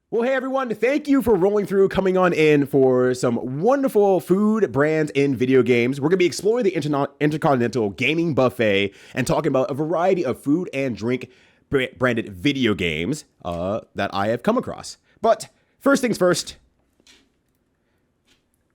Well, hey everyone, thank you for rolling through, coming on in for some wonderful food brands in video games. We're going to be exploring the Intercontinental Gaming Buffet and talking about a variety of food and drink branded video games that I have come across. But first things first,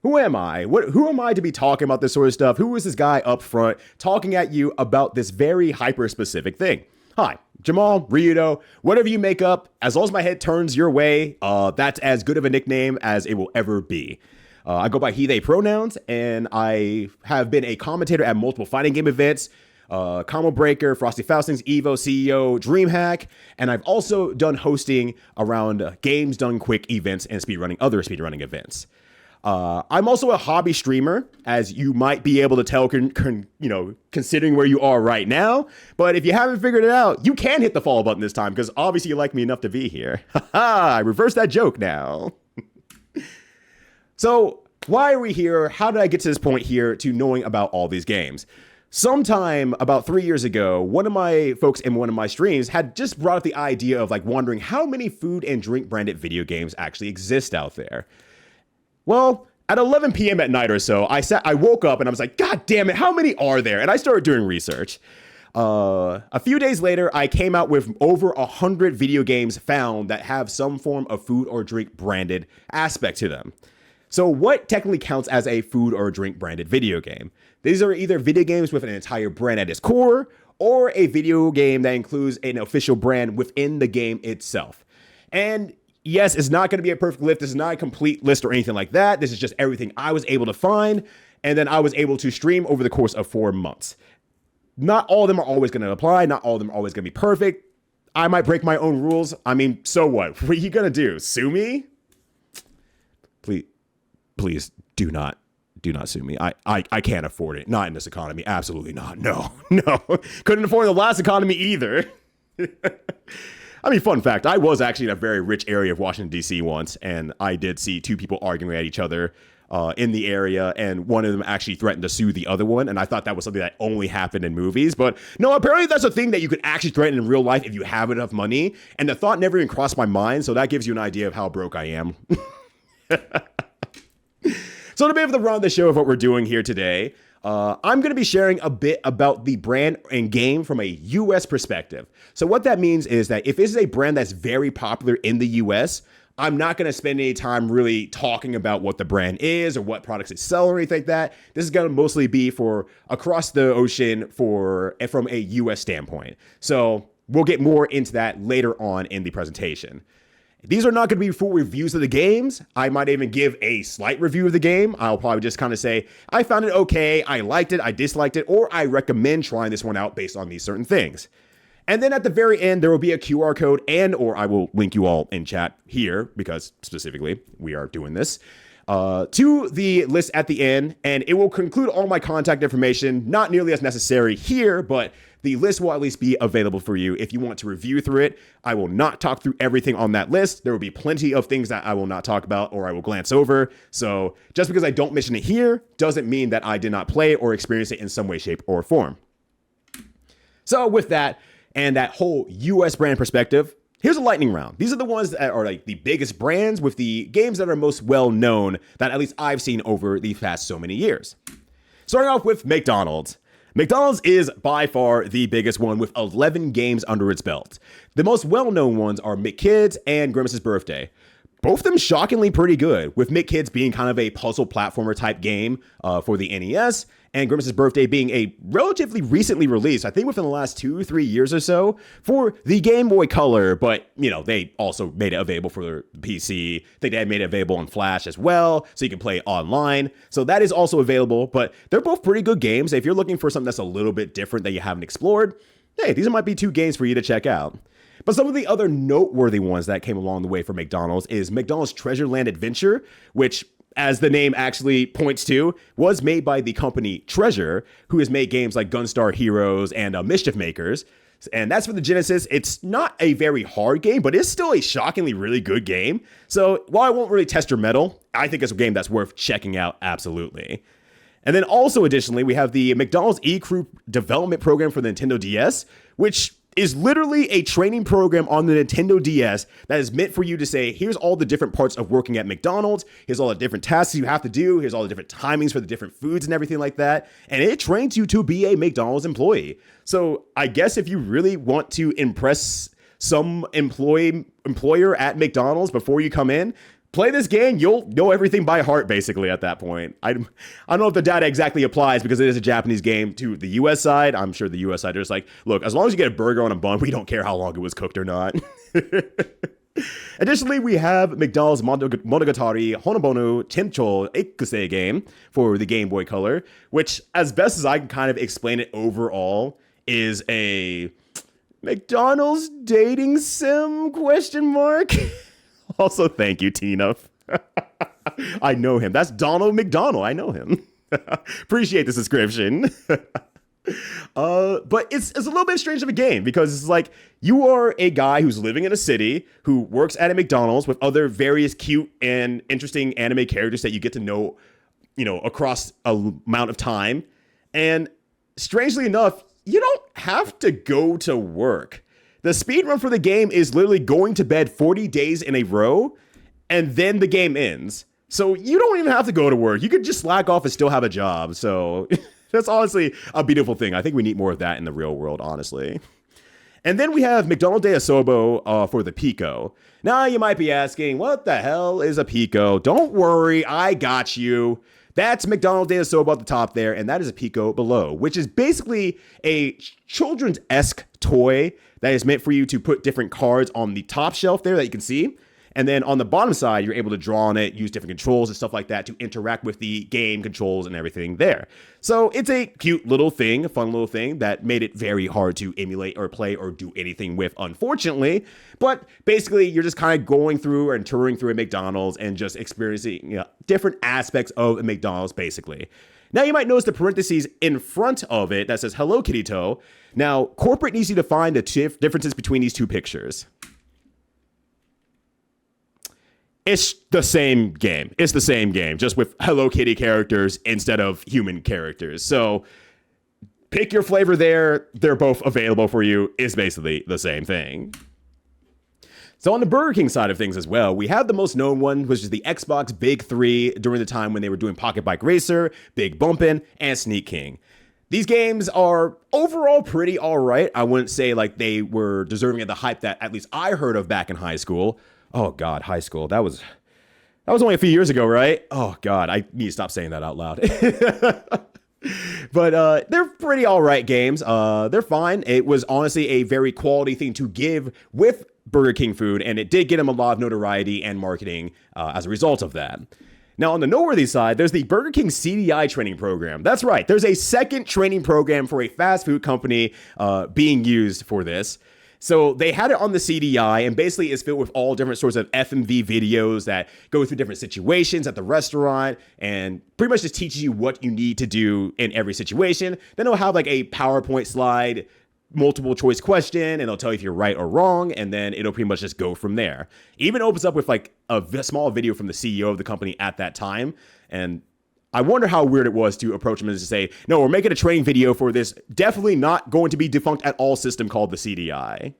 who am I? Who am I to be talking about this sort of stuff? Who is this guy up front talking at you about this very hyper-specific thing? Hi, Jamal, Ryudo, whatever you make up, as long as my head turns your way, that's as good of a nickname as it will ever be. I go by he, they pronouns, and I have been a commentator at multiple fighting game events, Combo Breaker, Frosty Faustings, Evo, CEO, DreamHack, and I've also done hosting around Games Done Quick events and other speedrunning events. I'm also a hobby streamer, as you might be able to tell, considering where you are right now. But if you haven't figured it out, you can hit the follow button this time, because obviously you like me enough to be here. I reversed that joke now. So why are we here? How did I get to this point here to knowing about all these games? Sometime about 3 years ago, one of my folks in one of my streams had just brought up the idea of wondering how many food and drink branded video games actually exist out there. Well, at 11 p.m. at night or so, I woke up and I was like, God damn it, how many are there? And I started doing research. A few days later, I came out with over 100 video games found that have some form of food or drink branded aspect to them. So what technically counts as a food or drink branded video game? These are either video games with an entire brand at its core, or a video game that includes an official brand within the game itself. And yes, it's not going to be a perfect list. This is not a complete list or anything like that. This is just everything I was able to find, and then I was able to stream over the course of 4 months. Not all of them are always going to apply. Not all of them are always going to be perfect. I might break my own rules. I mean, so what? What are you going to do? Sue me? Please do not sue me. I can't afford it. Not in this economy. Absolutely not. No. Couldn't afford the last economy either. I mean, fun fact, I was actually in a very rich area of Washington, D.C. once, and I did see two people arguing at each other in the area, and one of them actually threatened to sue the other one, and I thought that was something that only happened in movies. But no, apparently that's a thing that you could actually threaten in real life if you have enough money, and the thought never even crossed my mind, so that gives you an idea of how broke I am. So to be able to run the show of what we're doing here today, I'm going to be sharing a bit about the brand and game from a U.S. perspective. So what that means is that if this is a brand that's very popular in the U.S., I'm not going to spend any time really talking about what the brand is or what products it sells or anything like that. This is going to mostly be for across the ocean from a U.S. standpoint. So we'll get more into that later on in the presentation. These are not going to be full reviews of the games. I might even give a slight review of the game. I'll probably just kind of say, I found it okay, I liked it, I disliked it, or I recommend trying this one out based on these certain things. And then at the very end, there will be a QR code or I will link you all in chat here, because specifically we are doing this, to the list at the end. And it will conclude all my contact information, not nearly as necessary here, but the list will at least be available for you if you want to review through it. I will not talk through everything on that list. There will be plenty of things that I will not talk about or I will glance over. So just because I don't mention it here doesn't mean that I did not play or experience it in some way, shape, or form. So with that and that whole US brand perspective, here's a lightning round. These are the ones that are the biggest brands with the games that are most well known that at least I've seen over the past so many years. Starting off with McDonald's. McDonald's is by far the biggest one with 11 games under its belt. The most well-known ones are McKids and Grimace's Birthday. Both of them shockingly pretty good, with McKids being kind of a puzzle platformer type game for the NES, and Grimace's Birthday being a relatively recently released, I think within the last 2-3 years or so, for the Game Boy Color, but, they also made it available for the PC. I think they had made it available on Flash as well, so you can play online. So that is also available, but they're both pretty good games. If you're looking for something that's a little bit different that you haven't explored, hey, these might be two games for you to check out. But some of the other noteworthy ones that came along the way for McDonald's is McDonald's Treasureland Adventure, which, as the name actually points to, was made by the company Treasure, who has made games like Gunstar Heroes and Mischief Makers. And that's for the Genesis. It's not a very hard game, but it's still a shockingly really good game. So while I won't really test your mettle, I think it's a game that's worth checking out, absolutely. And then also additionally, we have the McDonald's E-Crew development program for the Nintendo DS, which is literally a training program on the Nintendo DS that is meant for you to say, here's all the different parts of working at McDonald's. Here's all the different tasks you have to do. Here's all the different timings for the different foods and everything like that. And it trains you to be a McDonald's employee. So I guess if you really want to impress some employer at McDonald's before you come in, play this game, you'll know everything by heart, basically, at that point. I don't know if the data exactly applies because it is a Japanese game to the US side. I'm sure the US side is like, look, as long as you get a burger on a bun, we don't care how long it was cooked or not. Additionally, we have McDonald's Monogatari Honobono Tencho Ikuse game for the Game Boy Color, which, as best as I can kind of explain it overall, is a McDonald's dating sim ? Also, thank you, Tina. I know him. That's Donald McDonald. I know him. Appreciate the subscription. But it's a little bit strange of a game because it's like you are a guy who's living in a city who works at a McDonald's with other various cute and interesting anime characters that you get to know, across a amount of time. And strangely enough, you don't have to go to work. The speed run for the game is literally going to bed 40 days in a row, and then the game ends. So you don't even have to go to work. You could just slack off and still have a job. So that's honestly a beautiful thing. I think we need more of that in the real world, honestly. And then we have McDonald's de Asobo for the Pico. Now you might be asking, what the hell is a Pico? Don't worry, I got you. That's McDonald's de Asobo at the top there, and that is a Pico below, which is basically a children's-esque toy that is meant for you to put different cards on the top shelf there that you can see. And then on the bottom side, you're able to draw on it, use different controls and stuff like that to interact with the game controls and everything there. So it's a cute little thing, a fun little thing that made it very hard to emulate or play or do anything with, unfortunately. But basically, you're just kind of going through and touring through a McDonald's and just experiencing different aspects of a McDonald's, basically. Now, you might notice the parentheses in front of it that says Hello Kitty Toe. Now, corporate needs you to find the differences between these two pictures. It's the same game. It's the same game, just with Hello Kitty characters instead of human characters. So pick your flavor there. They're both available for you. It's basically the same thing. So on the Burger King side of things as well, we have the most known one, which is the Xbox Big 3 during the time when they were doing Pocket Bike Racer, Big Bumpin', and Sneak King. These games are overall pretty all right. I wouldn't say like they were deserving of the hype that at least I heard of back in high school. Oh God, high school. That was only a few years ago, right? Oh God, I need to stop saying that out loud. But they're pretty all right games. They're fine. It was honestly a very quality thing to give with Burger King food, and it did get them a lot of notoriety and marketing as a result of that. Now, on the noteworthy side, there's the Burger King CDI training program. That's right. There's a second training program for a fast food company being used for this. So they had it on the CDI, and basically it's filled with all different sorts of FMV videos that go through different situations at the restaurant and pretty much just teaches you what you need to do in every situation. Then it'll have like a PowerPoint slide, multiple choice question, and it'll tell you if you're right or wrong, and then it'll pretty much just go from there. Even opens up with like a small video from the CEO of the company at that time, and I wonder how weird it was to approach him and to say, no, we're making a training video for this definitely not going to be defunct at all system called the CDI.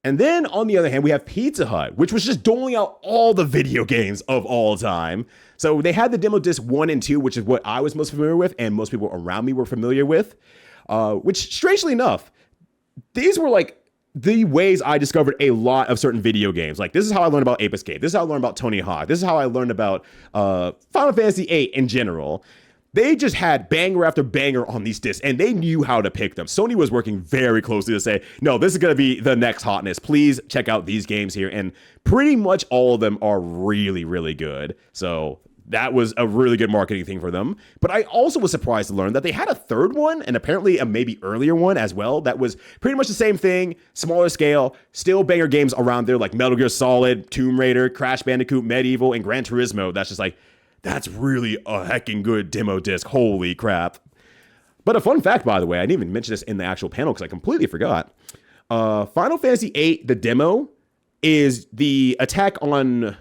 And then on the other hand, we have Pizza Hut, which was just doling out all the video games of all time. So they had the demo disc 1 and 2, which is what I was most familiar with and most people around me were familiar with, which strangely enough, these were like the ways I discovered a lot of certain video games. Like, this is how I learned about Ape Escape. This is how I learned about Tony Hawk. This is how I learned about Final Fantasy VIII in general. They just had banger after banger on these discs, and they knew how to pick them. Sony was working very closely to say, no, this is going to be the next hotness. Please check out these games here. And pretty much all of them are really, really good. So that was a really good marketing thing for them. But I also was surprised to learn that they had a third one, and apparently a maybe earlier one as well, that was pretty much the same thing, smaller scale, still banger games around there like Metal Gear Solid, Tomb Raider, Crash Bandicoot, Medieval, and Gran Turismo. That's just like, that's really a heckin' good demo disc. Holy crap. But a fun fact, by the way, I didn't even mention this in the actual panel because I completely forgot. Final Fantasy VIII, the demo, is the attack on,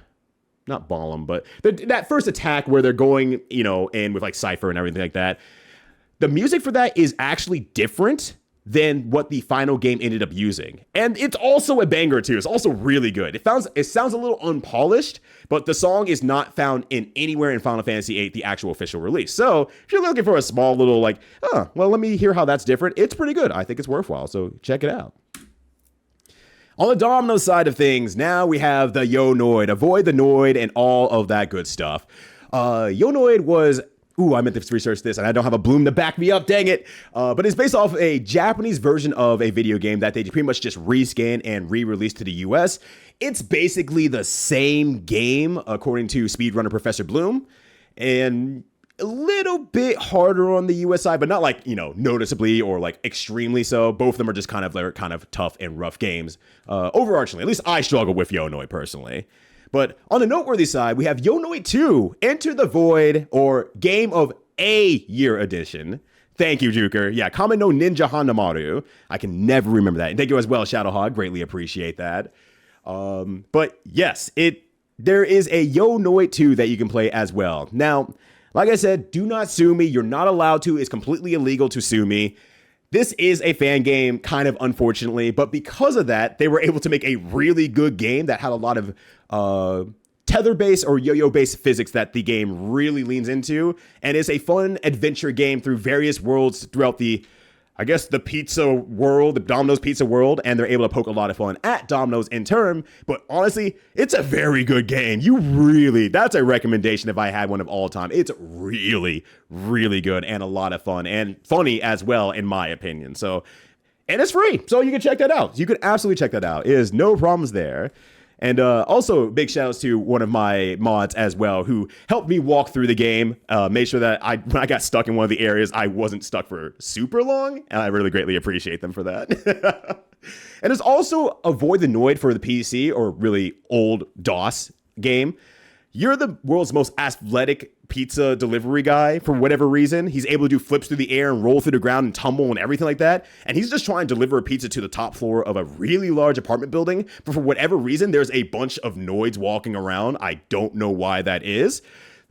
not Balam, but that first attack where they're going, in with like Cypher and everything like that. The music for that is actually different than what the final game ended up using. And it's also a banger too. It's also really good. It sounds a little unpolished, but the song is not found in anywhere in Final Fantasy VIII, the actual official release. So if you're looking for a small little like, well, let me hear how that's different, it's pretty good. I think it's worthwhile. So check it out. On the Domino side of things, now we have the Yo Noid. Avoid the Noid and all of that good stuff. Yo Noid was... Ooh, I meant to research this, and I don't have a Bloom to back me up, dang it. But it's based off a Japanese version of a video game that they pretty much just reskin and re-released to the US. It's basically the same game, according to speedrunner Professor Bloom, and a little bit harder on the US side, but not like, noticeably or like extremely so. Both of them are just kind of tough and rough games, overarchingly. At least I struggle with Yo Noid personally. But on the noteworthy side, we have Yo Noid 2, Enter the Void, or Game of a Year Edition. Thank you, Juker. Yeah, Kamen no Ninja Hanamaru. I can never remember that. And thank you as well, Shadowhog. Greatly appreciate that. But yes, there is a Yo Noid 2 that you can play as well. Now, like I said, do not sue me. You're not allowed to. It's completely illegal to sue me. This is a fan game, kind of unfortunately, but because of that, they were able to make a really good game that had a lot of tether-based or yo-yo-based physics that the game really leans into, and is a fun adventure game through various worlds throughout the pizza world, the Domino's pizza world, and they're able to poke a lot of fun at Domino's in turn. But honestly, it's a very good game. That's a recommendation if I had one of all time. It's really, really good and a lot of fun and funny as well, in my opinion. And it's free, so you can check that out. You can absolutely check that out. It is no problems there. And also, big shout outs to one of my mods as well, who helped me walk through the game, made sure that when I got stuck in one of the areas, I wasn't stuck for super long, and I really greatly appreciate them for that. And there's also Avoid the Noid for the PC, or really old DOS game. You're the world's most athletic pizza delivery guy for whatever reason. He's able to do flips through the air and roll through the ground and tumble and everything like that. And he's just trying to deliver a pizza to the top floor of a really large apartment building. But for whatever reason, there's a bunch of noids walking around. I don't know why that is.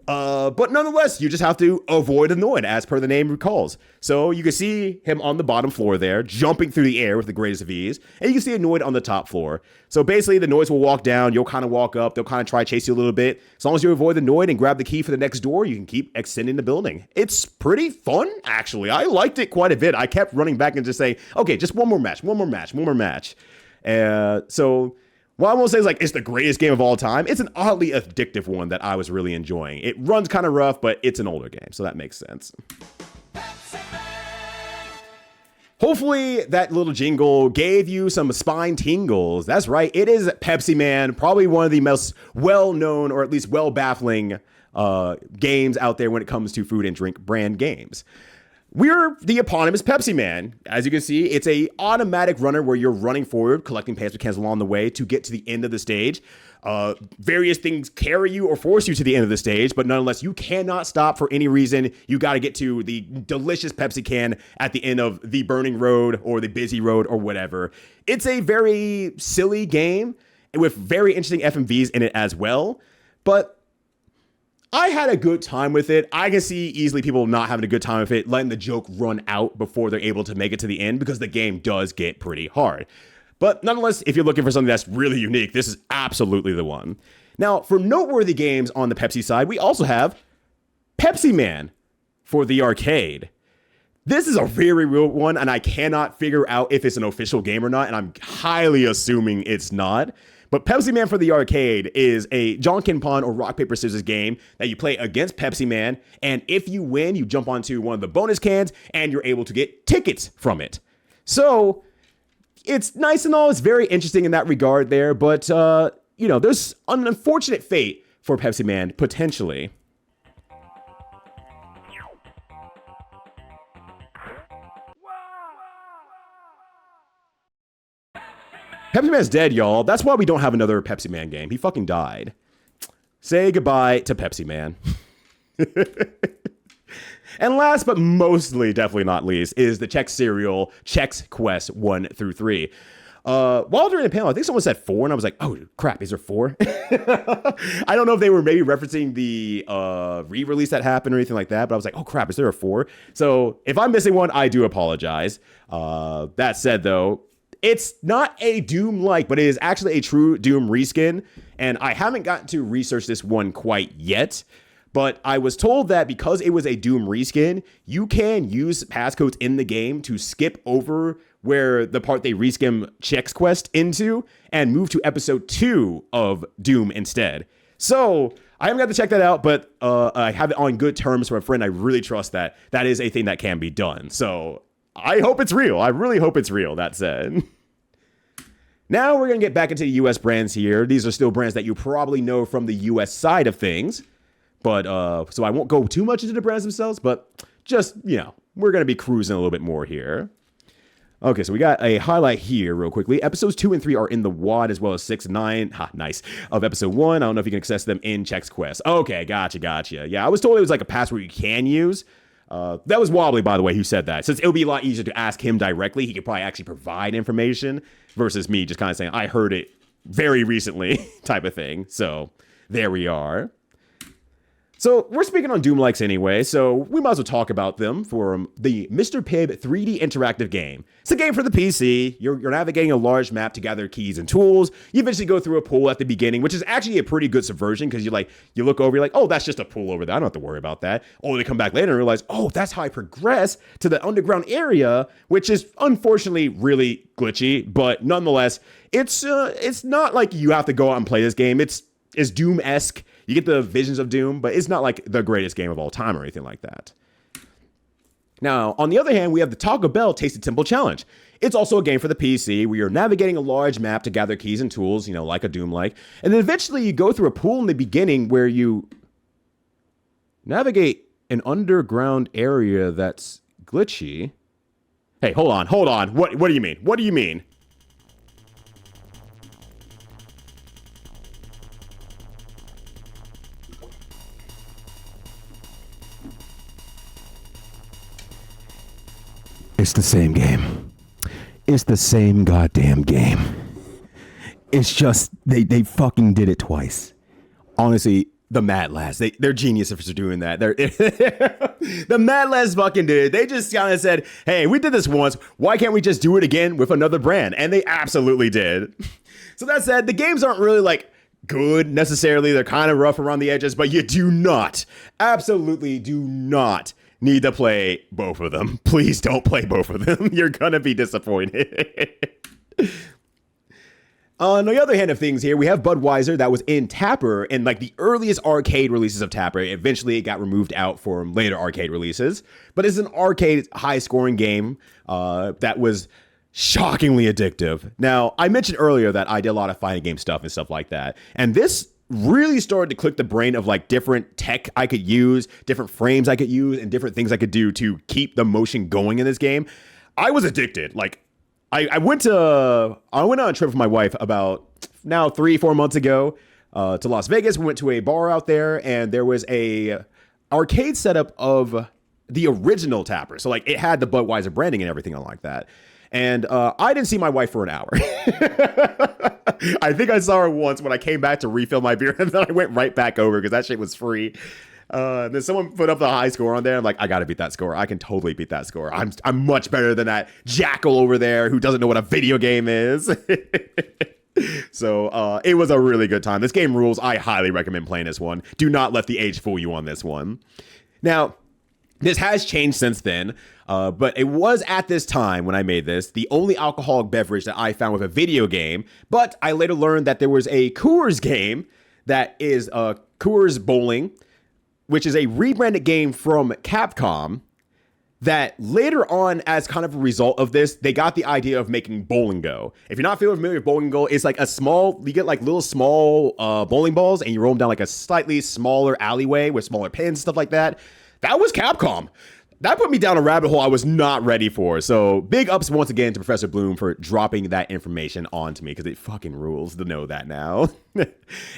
But nonetheless, you just have to avoid a Noid, as per the name recalls. So you can see him on the bottom floor there, jumping through the air with the greatest of ease, and you can see a Noid on the top floor. So basically, the Noids will walk down, you'll kind of walk up, they'll kind of try to chase you a little bit. As long as you avoid the Noid and grab the key for the next door, you can keep extending the building. It's pretty fun, actually. I liked it quite a bit. I kept running back and just saying, okay, just one more match. So... Well, I won't say it's the greatest game of all time. It's an oddly addictive one that I was really enjoying. It runs kind of rough, but it's an older game, so that makes sense. Hopefully that little jingle gave you some spine tingles. That's right, it is Pepsi Man, probably one of the most well-known, or at least well-baffling games out there when it comes to food and drink brand games. We're the eponymous Pepsi Man. As you can see, it's a automatic runner where you're running forward, collecting plastic cans along the way to get to the end of the stage. Various things carry you or force you to the end of the stage, but nonetheless, you cannot stop for any reason. You got to get to the delicious Pepsi can at the end of the burning road or the busy road or whatever. It's a very silly game with very interesting FMVs in it as well, but I had a good time with it. I can see easily people not having a good time with it, letting the joke run out before they're able to make it to the end, because the game does get pretty hard. But nonetheless, if you're looking for something that's really unique, this is absolutely the one. Now, for noteworthy games on the Pepsi side, we also have Pepsi Man for the arcade. This is a very real one, and I cannot figure out if it's an official game or not, and I'm highly assuming it's not. But Pepsi Man for the arcade is a Jonkin-Pon or rock, paper, scissors game that you play against Pepsi Man. And if you win, you jump onto one of the bonus cans and you're able to get tickets from it. So it's nice and all. It's very interesting in that regard there. But, there's an unfortunate fate for Pepsi Man, potentially. Pepsi Man's dead, y'all. That's why we don't have another Pepsi Man game. He fucking died. Say goodbye to Pepsi Man. And last but mostly, definitely not least, is the Chex cereal Chex Quest 1 through 3. While during the panel, I think someone said 4, and I was like, oh crap, is there 4? I don't know if they were maybe referencing the re-release that happened or anything like that, but I was like, oh crap, is there a 4? So if I'm missing one, I do apologize. That said, though, it's not a Doom-like, but it is actually a true Doom reskin, and I haven't gotten to research this one quite yet. But I was told that because it was a Doom reskin, you can use passcodes in the game to skip over where the part they reskin checks quest into and move to episode 2 of Doom instead. So I haven't got to check that out, but I have it on good terms from a friend. I really trust that that is a thing that can be done. So I hope it's real. I really hope it's real, that said. Now we're going to get back into the US brands here. These are still brands that you probably know from the US side of things. But, so I won't go too much into the brands themselves, but just, we're going to be cruising a little bit more here. Okay, so we got a highlight here real quickly. Episodes 2 and 3 are in the WAD as well as 6 and 9. Nice. Of episode 1. I don't know if you can access them in Chex Quest. Okay, gotcha. Yeah, I was told it was like a password you can use. That was Wobbly, by the way, who said that. Since it would be a lot easier to ask him directly, he could probably actually provide information versus me just kind of saying, I heard it very recently type of thing. So there we are. So we're speaking on Doom likes anyway, so we might as well talk about them for the Mr. Pibb 3D interactive game. It's a game for the PC. You're navigating a large map to gather keys and tools. You eventually go through a pool at the beginning, which is actually a pretty good subversion because you look over, you're like, oh, that's just a pool over there. I don't have to worry about that. Oh, they come back later and realize, oh, that's how I progress to the underground area, which is unfortunately really glitchy, but nonetheless, it's not like you have to go out and play this game. It's Doom-esque. You get the visions of Doom, but it's not like the greatest game of all time or anything like that. Now, on the other hand, we have the Taco Bell Tasty Temple Challenge. It's also a game for the PC where you're navigating a large map to gather keys and tools, like a Doom-like. And then eventually you go through a pool in the beginning where you navigate an underground area that's glitchy. Hey, hold on. What do you mean? What do you mean? It's the same game. It's the same goddamn game. It's just, they fucking did it twice. Honestly, the Mad Lads, they're geniuses for doing that. The Mad Lads fucking did it. They just kind of said, hey, we did this once. Why can't we just do it again with another brand? And they absolutely did. So that said, the games aren't really good necessarily. They're kind of rough around the edges, but you absolutely do not need to play both of them. Please don't play both of them. You're gonna be disappointed. On the other hand of things here, we have Budweiser that was in Tapper and the earliest arcade releases of Tapper. Eventually it got removed out for later arcade releases, but it's an arcade high scoring game that was shockingly addictive. Now, I mentioned earlier that I did a lot of fighting game stuff and stuff like that, and this really started to click the brain of different tech I could use, different frames I could use, and different things I could do to keep the motion going in this game. I was addicted. I went on a trip with my wife about now 3-4 months ago to Las Vegas. We went to a bar out there, and there was a arcade setup of the original Tapper. So it had the Budweiser branding and everything like that. And I didn't see my wife for an hour. I think I saw her once when I came back to refill my beer, and then I went right back over because that shit was free. Then someone put up the high score on there. I'm like, I gotta beat that score. I can totally beat that score. I'm much better than that jackal over there who doesn't know what a video game is. So it was a really good time. This game rules. I highly recommend playing this one. Do not let the age fool you on this one. Now, this has changed since then, but it was at this time when I made this the only alcoholic beverage that I found with a video game. But I later learned that there was a Coors game that is Coors Bowling, which is a rebranded game from Capcom that later on, as kind of a result of this, they got the idea of making Bowling Go. If you're not familiar with Bowling Go, it's you get little small bowling balls and you roll them down a slightly smaller alleyway with smaller pins and stuff like that. That was Capcom. That put me down a rabbit hole I was not ready for. So big ups once again to Professor Bloom for dropping that information onto me because it fucking rules to know that now.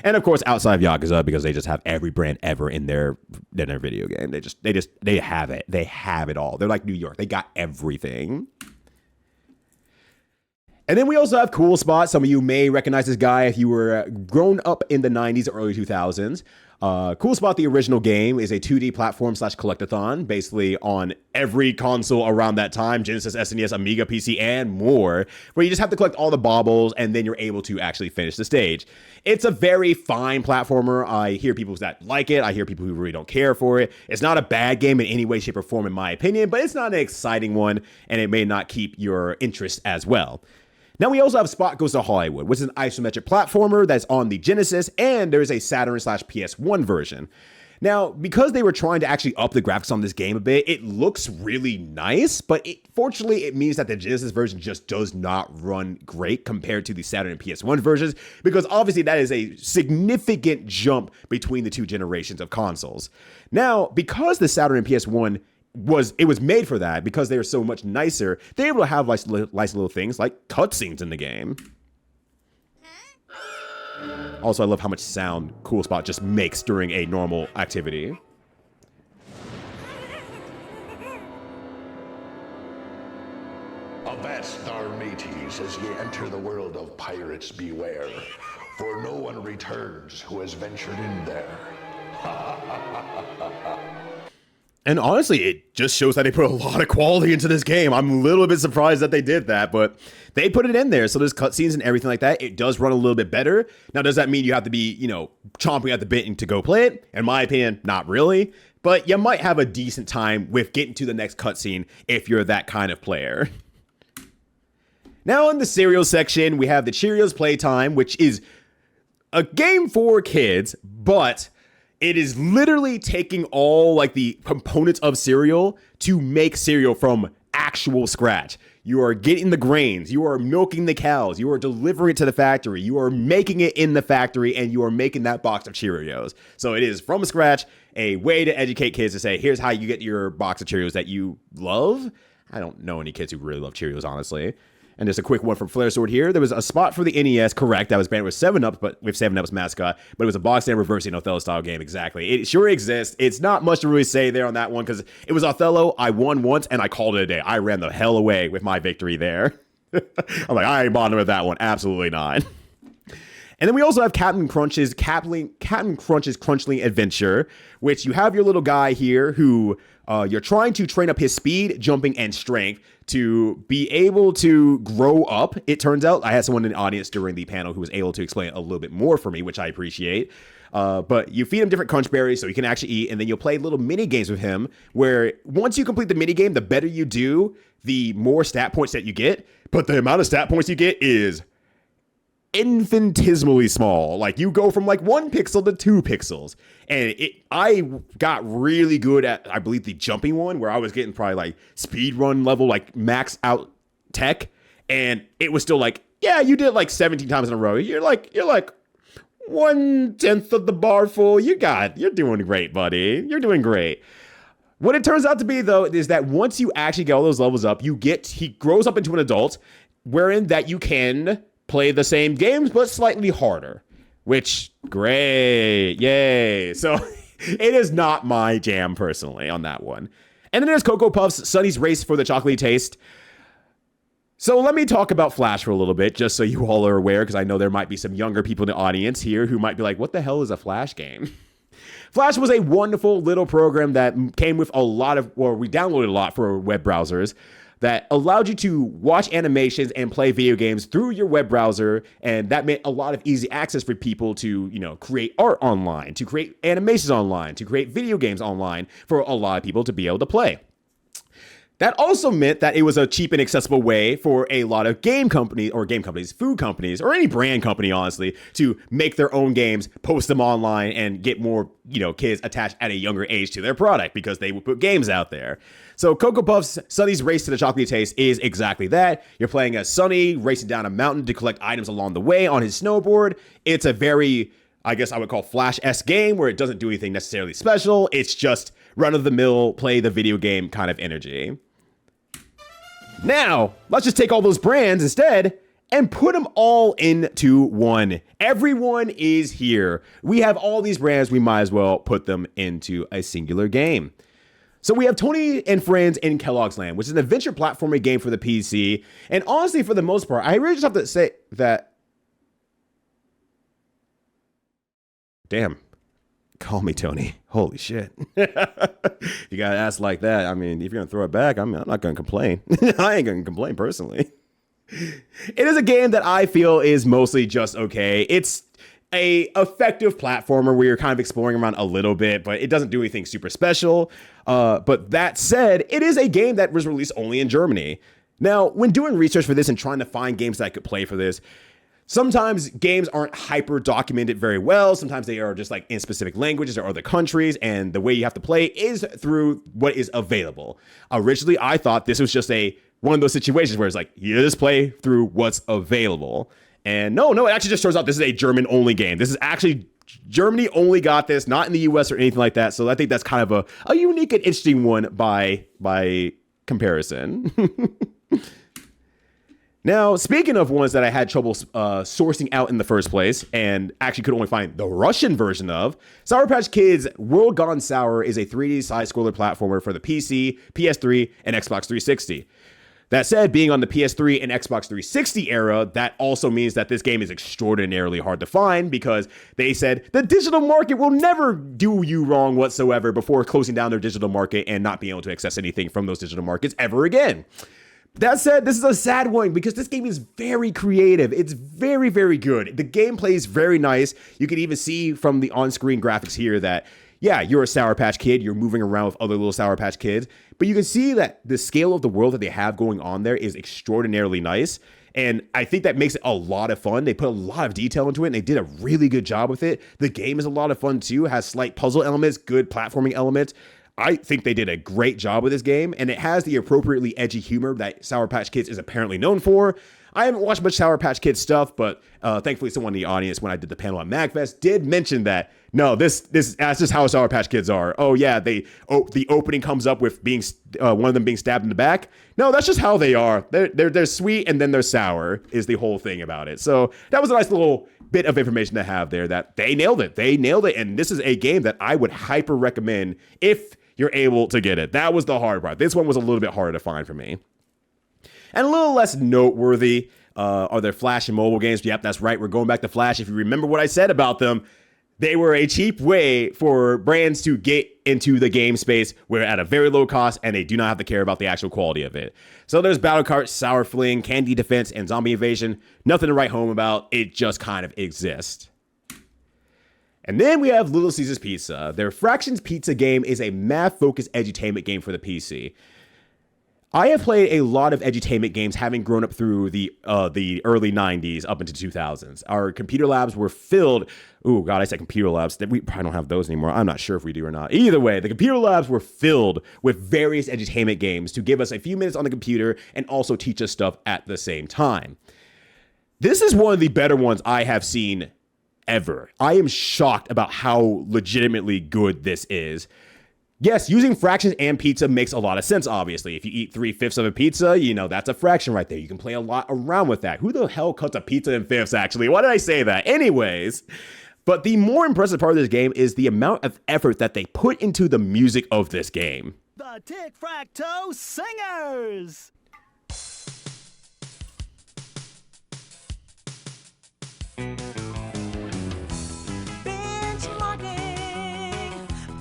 And of course, outside of Yakuza, because they just have every brand ever in their video game. They have it. They have it all. They're like New York. They got everything. And then we also have Cool Spot. Some of you may recognize this guy if you were grown up in the 90s or early 2000s. Cool Spot, the original game, is a 2D platform / collectathon, basically on every console around that time, Genesis, SNES, Amiga, PC, and more, where you just have to collect all the baubles, and then you're able to actually finish the stage. It's a very fine platformer. I hear people that like it. I hear people who really don't care for it. It's not a bad game in any way, shape, or form, in my opinion, but it's not an exciting one, and it may not keep your interest as well. Now we also have Spot Goes to Hollywood, which is an isometric platformer that's on the Genesis, and there's a Saturn / PS1 version. Now, because they were trying to actually up the graphics on this game a bit, it looks really nice, but fortunately it means that the Genesis version just does not run great compared to the Saturn and PS1 versions, because obviously that is a significant jump between the two generations of consoles. Now, because the Saturn and PS1 was made for that, because they are so much nicer, they're able to have nice little things like cutscenes in the game. Also, I love how much sound Cool Spot just makes during a normal activity. Avast our mateys as ye enter the world of pirates beware, for no one returns who has ventured in there. And honestly, it just shows that they put a lot of quality into this game. I'm a little bit surprised that they did that, but they put it in there. So there's cutscenes and everything like that. It does run a little bit better. Now, does that mean you have to be, chomping at the bit to go play it? In my opinion, not really. But you might have a decent time with getting to the next cutscene if you're that kind of player. Now in the cereal section, we have the Cheerios Playtime, which is a game for kids, but it is literally taking all the components of cereal to make cereal from actual scratch. You are getting the grains, you are milking the cows, you are delivering it to the factory, you are making it in the factory, and you are making that box of Cheerios. So it is from scratch, a way to educate kids to say, here's how you get your box of Cheerios that you love. I don't know any kids who really love Cheerios, honestly. And just a quick one from Flare Sword here. There was a spot for the NES, correct, that was banned with 7-Up, but with 7-Up's mascot, but it was a box and reversing Othello-style game, exactly. It sure exists. It's not much to really say there on that one, because it was Othello. I won once, and I called it a day. I ran the hell away with my victory there. I'm like, I ain't bothering with that one. Absolutely not. And then we also have Captain Crunch's Crunchling Adventure, which you have your little guy here who you're trying to train up his speed, jumping, and strength to be able to grow up. It turns out I had someone in the audience during the panel who was able to explain it a little bit more for me, which I appreciate. But you feed him different crunch berries so he can actually eat, and then you'll play little mini games with him where once you complete the mini game, the better you do, the more stat points that you get. But the amount of stat points you get is infinitesimally small. Like you go from 1 pixel to 2 pixels. And I got really good at, I believe, the jumping one where I was getting probably speed run level, max out tech. And it was still yeah, you did it 17 times in a row. You're like 1/10 of the bar full. You're doing great, buddy. You're doing great. What it turns out to be, though, is that once you actually get all those levels up, he grows up into an adult, wherein that you can play the same games, but slightly harder, which, great, yay. So it is not my jam, personally, on that one. And then there's Cocoa Puffs, Sunny's Race for the Chocolatey Taste. So let me talk about Flash for a little bit, just so you all are aware, because I know there might be some younger people in the audience here who might be like, what the hell is a Flash game? Flash was a wonderful little program that came with we downloaded a lot for web browsers, that allowed you to watch animations and play video games through your web browser, and that meant a lot of easy access for people to, create art online, to create animations online, to create video games online for a lot of people to be able to play. That also meant that it was a cheap and accessible way for a lot of food companies, or any brand company, honestly, to make their own games, post them online, and get more, kids attached at a younger age to their product because they would put games out there. So Cocoa Puffs, Sunny's Race to the Chocolatey Taste is exactly that. You're playing as Sunny, racing down a mountain to collect items along the way on his snowboard. It's a very, I guess I would call Flash-esque game where it doesn't do anything necessarily special. It's just run-of-the-mill, play the video game kind of energy. Now, let's just take all those brands instead and put them all into one. Everyone is here. We have all these brands. We might as well put them into a singular game. So we have Tony and Friends in Kellogg's Land, which is an adventure platforming game for the PC. And honestly, for the most part, I really just have to say that... Damn. Call me Tony. Holy shit. You gotta ask like that. I mean, if you're gonna throw it back, I'm not gonna complain. I ain't gonna complain personally. It is a game that I feel is mostly just okay. It's a effective platformer where you're kind of exploring around a little bit, but it doesn't do anything super special. But that said, it is a game that was released only in Germany. Now, when doing research for this and trying to find games that I could play for this, sometimes games aren't hyper documented very well. Sometimes they are just like in specific languages or other countries, and the way you have to play is through what is available. Originally, I thought this was just one of those situations where it's like, you just play through what's available. And no, it actually just turns out this is a German-only game. This is actually, Germany only got this, not in the US or anything like that. So I think that's kind of a unique and interesting one by comparison. Now, speaking of ones that I had trouble sourcing out in the first place and actually could only find the Russian version of, Sour Patch Kids World Gone Sour is a 3D side-scroller platformer for the PC, PS3, and Xbox 360. That said, being on the PS3 and Xbox 360 era, that also means that this game is extraordinarily hard to find because they said the digital market will never do you wrong whatsoever before closing down their digital market and not being able to access anything from those digital markets ever again. That said, this is a sad one because this game is very creative. It's very, very good. The gameplay is very nice. You can even see from the on-screen graphics here that, yeah, you're a Sour Patch Kid. You're moving around with other little Sour Patch Kids. But you can see that the scale of the world that they have going on there is extraordinarily nice. And I think that makes it a lot of fun. They put a lot of detail into it, and they did a really good job with it. The game is a lot of fun, too. It has slight puzzle elements, good platforming elements. I think they did a great job with this game, and it has the appropriately edgy humor that Sour Patch Kids is apparently known for. I haven't watched much Sour Patch Kids stuff, but thankfully someone in the audience when I did the panel at MAGFest did mention that, no, that's just how Sour Patch Kids are. Oh, yeah, the opening comes up with being one of them being stabbed in the back. No, that's just how they are. They're sweet, and then they're sour is the whole thing about it. So that was a nice little bit of information to have there that they nailed it. They nailed it, and this is a game that I would hyper recommend if you're able to get it. That was the hard part. This one was a little bit harder to find for me. And a little less noteworthy are their Flash and mobile games. Yep, that's right. We're going back to Flash. If you remember what I said about them, they were a cheap way for brands to get into the game space where at a very low cost, and they do not have to care about the actual quality of it. So there's Battle Cart, Sour Fling, Candy Defense, and Zombie Invasion. Nothing to write home about. It just kind of exists. And then we have Little Caesars Pizza. Their Fractions Pizza game is a math-focused edutainment game for the PC. I have played a lot of edutainment games having grown up through the early 90s up into 2000s. Our computer labs were filled... Oh, God, I said computer labs. We probably don't have those anymore. I'm not sure if we do or not. Either way, the computer labs were filled with various edutainment games to give us a few minutes on the computer and also teach us stuff at the same time. This is one of the better ones I have seen ever. I am shocked about how legitimately good this is. Yes, using fractions and pizza makes a lot of sense, obviously. If you eat 3/5 of a pizza, you know, that's a fraction right there. You can play a lot around with that. Who the hell cuts a pizza in fifths, actually? Why did I say that? Anyways, but the more impressive part of this game is the amount of effort that they put into the music of this game. The Tic-Frac-Toe Singers!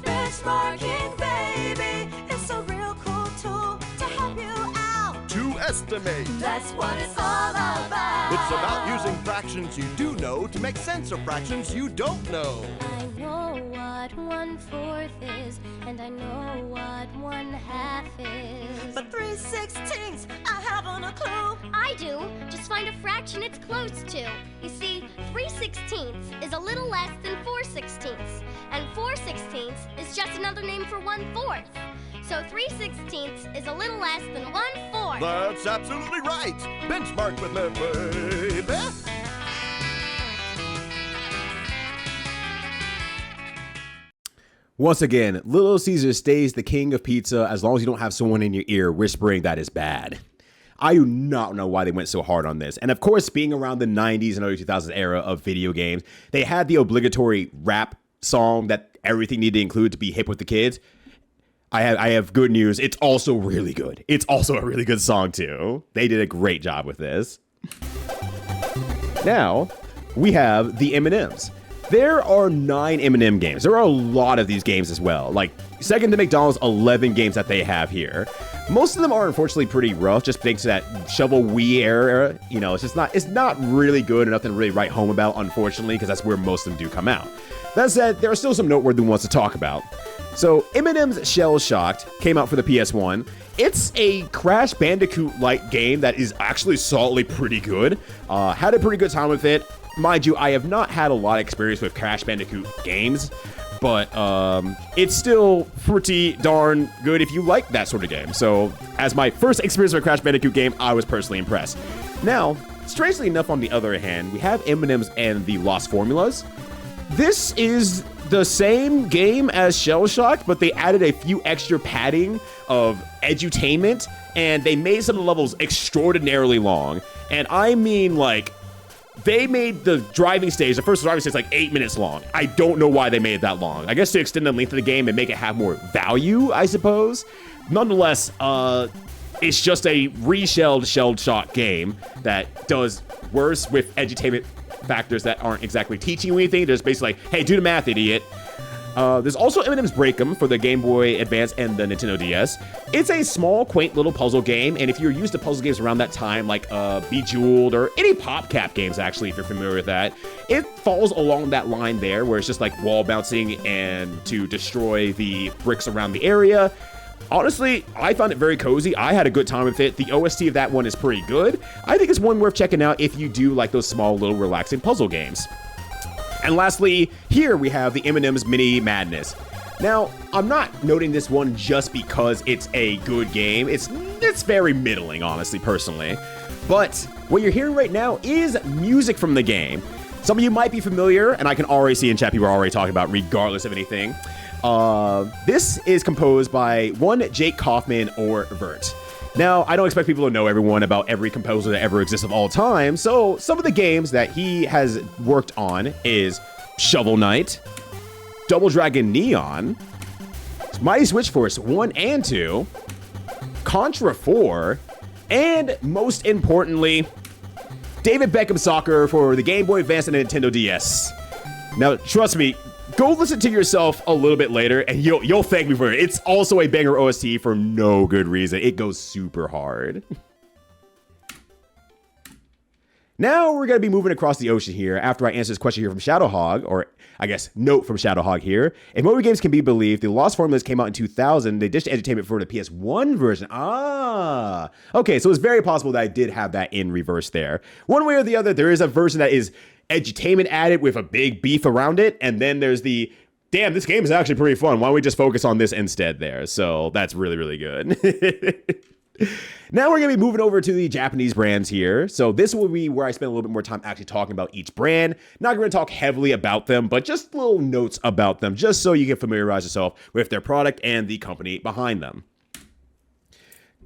Benchmarking, baby, it's a real cool tool to help you out. To estimate. That's what it's all about. It's about using fractions you do know to make sense of fractions you don't know. I know what 1/4 is, and I know what 1/2 is. But 3/16, I haven't a clue. I do. Just find a fraction it's close to. You see, 3/16 is a little less than 4/16, and 4/16 is just another name for 1/4. So 3/16 is a little less than 1/4. That's absolutely right. Benchmark with me, baby. Once again, Little Caesar stays the king of pizza as long as you don't have someone in your ear whispering that is bad. I do not know why they went so hard on this. And of course, being around the 90s and early 2000s era of video games, they had the obligatory rap song that everything needed to include to be hip with the kids. I have good news. It's also really good. It's also a really good song too. They did a great job with this. Now, we have the M&Ms. There are 9 M&M games. There are a lot of these games as well. Like, second to McDonald's, 11 games that they have here. Most of them are unfortunately pretty rough, just thanks to that Shovel Wii era. You know, it's not really good and nothing to really write home about, unfortunately, because that's where most of them do come out. That said, there are still some noteworthy ones to talk about. So, M&M's Shell Shocked came out for the PS1. It's a Crash Bandicoot-like game that is actually solidly pretty good. Had a pretty good time with it. Mind you, I have not had a lot of experience with Crash Bandicoot games, but it's still pretty darn good if you like that sort of game. So, as my first experience with a Crash Bandicoot game, I was personally impressed. Now, strangely enough, on the other hand, we have M&M's and the Lost Formulas. This is the same game as Shell Shocked, but they added a few extra padding of edutainment, and they made some of the levels extraordinarily long. And I mean, like, they made the driving stage, the first driving stage, like 8 minutes long. I don't know why they made it that long. I guess to extend the length of the game and make it have more value, I suppose. Nonetheless, it's just a reshelled Shell Shocked game that does worse with edutainment factors that aren't exactly teaching you anything. They're just basically like, hey, do the math, idiot. There's also M&M's Break'em for the Game Boy Advance and the Nintendo DS. It's a small, quaint little puzzle game, and if you're used to puzzle games around that time, like Bejeweled or any PopCap games, actually, if you're familiar with that, it falls along that line there, where it's just like wall bouncing and to destroy the bricks around the area. Honestly, I found it very cozy. I had a good time with it. The OST of that one is pretty good. I think it's one worth checking out if you do like those small, little, relaxing puzzle games. And lastly, here we have the M&M's Mini Madness. Now, I'm not noting this one just because it's a good game. It's very middling, honestly, personally. But what you're hearing right now is music from the game. Some of you might be familiar, and I can already see in chat people are already talking about regardless of anything. This is composed by one Jake Kaufman or Vert. Now, I don't expect people to know everyone about every composer that ever exists of all time, so some of the games that he has worked on is Shovel Knight, Double Dragon Neon, Mighty Switch Force 1 and 2, Contra 4, and most importantly, David Beckham Soccer for the Game Boy Advance and the Nintendo DS. Now, trust me, go listen to yourself a little bit later, and you'll thank me for it. It's also a banger OST for no good reason. It goes super hard. Now we're going to be moving across the ocean here after I answer this question here from Shadowhog, or I guess note from Shadowhog here. If mobile games can be believed, the Lost Formulas came out in 2000. They dished entertainment for the PS1 version. Okay, so it's very possible that I did have that in reverse there. One way or the other, there is a version that is edutainment added with a big beef around it, and then there's the damn, this game is actually pretty fun, why don't we just focus on this instead there. So that's really, really good. Now we're gonna be moving over to the Japanese brands here. So this will be where I spend a little bit more time actually talking about each brand. Not gonna talk heavily about them, but just little notes about them, just so you can familiarize yourself with their product and the company behind them.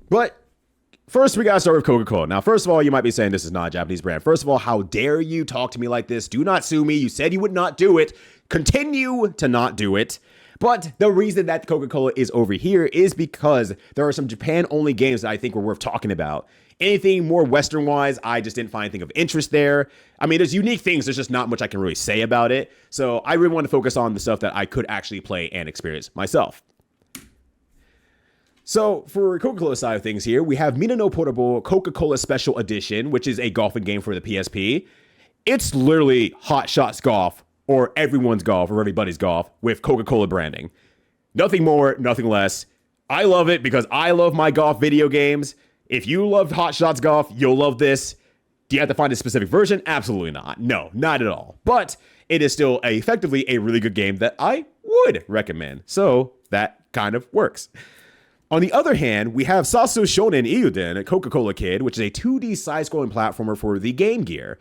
But first, we gotta start with Coca-Cola. Now, first of all, you might be saying this is not a Japanese brand. First of all, how dare you talk to me like this? Do not sue me. You said you would not do it. Continue to not do it. But the reason that Coca-Cola is over here is because there are some Japan-only games that I think were worth talking about. Anything more Western-wise, I just didn't find anything of interest there. I mean, there's unique things. There's just not much I can really say about it. So I really want to focus on the stuff that I could actually play and experience myself. So for Coca-Cola side of things here, we have Mina no Portable Coca-Cola Special Edition, which is a golfing game for the PSP. It's literally Hot Shots Golf, or everyone's golf, or everybody's golf, with Coca-Cola branding. Nothing more, nothing less. I love it because I love my golf video games. If you love Hot Shots Golf, you'll love this. Do you have to find a specific version? Absolutely not. No, not at all. But it is still effectively a really good game that I would recommend. So that kind of works. On the other hand, we have Sasu Shonen Iyuden, a Coca-Cola Kid, which is a 2D side-scrolling platformer for the Game Gear.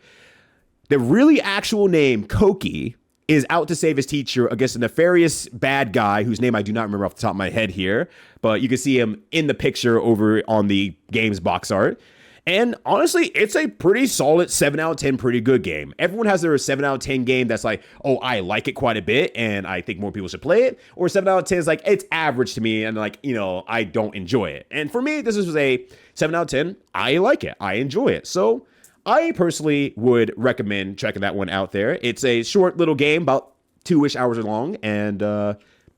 The really actual name, Koki, is out to save his teacher against a nefarious bad guy whose name I do not remember off the top of my head here, but you can see him in the picture over on the game's box art. And honestly, it's a pretty solid 7 out of 10, pretty good game. Everyone has their 7 out of 10 game that's like, oh, I like it quite a bit and I think more people should play it. Or 7 out of 10 is like, it's average to me and like, I don't enjoy it. And for me, this was a 7 out of 10. I like it. I enjoy it. So I personally would recommend checking that one out there. It's a short little game, about 2-ish hours long, and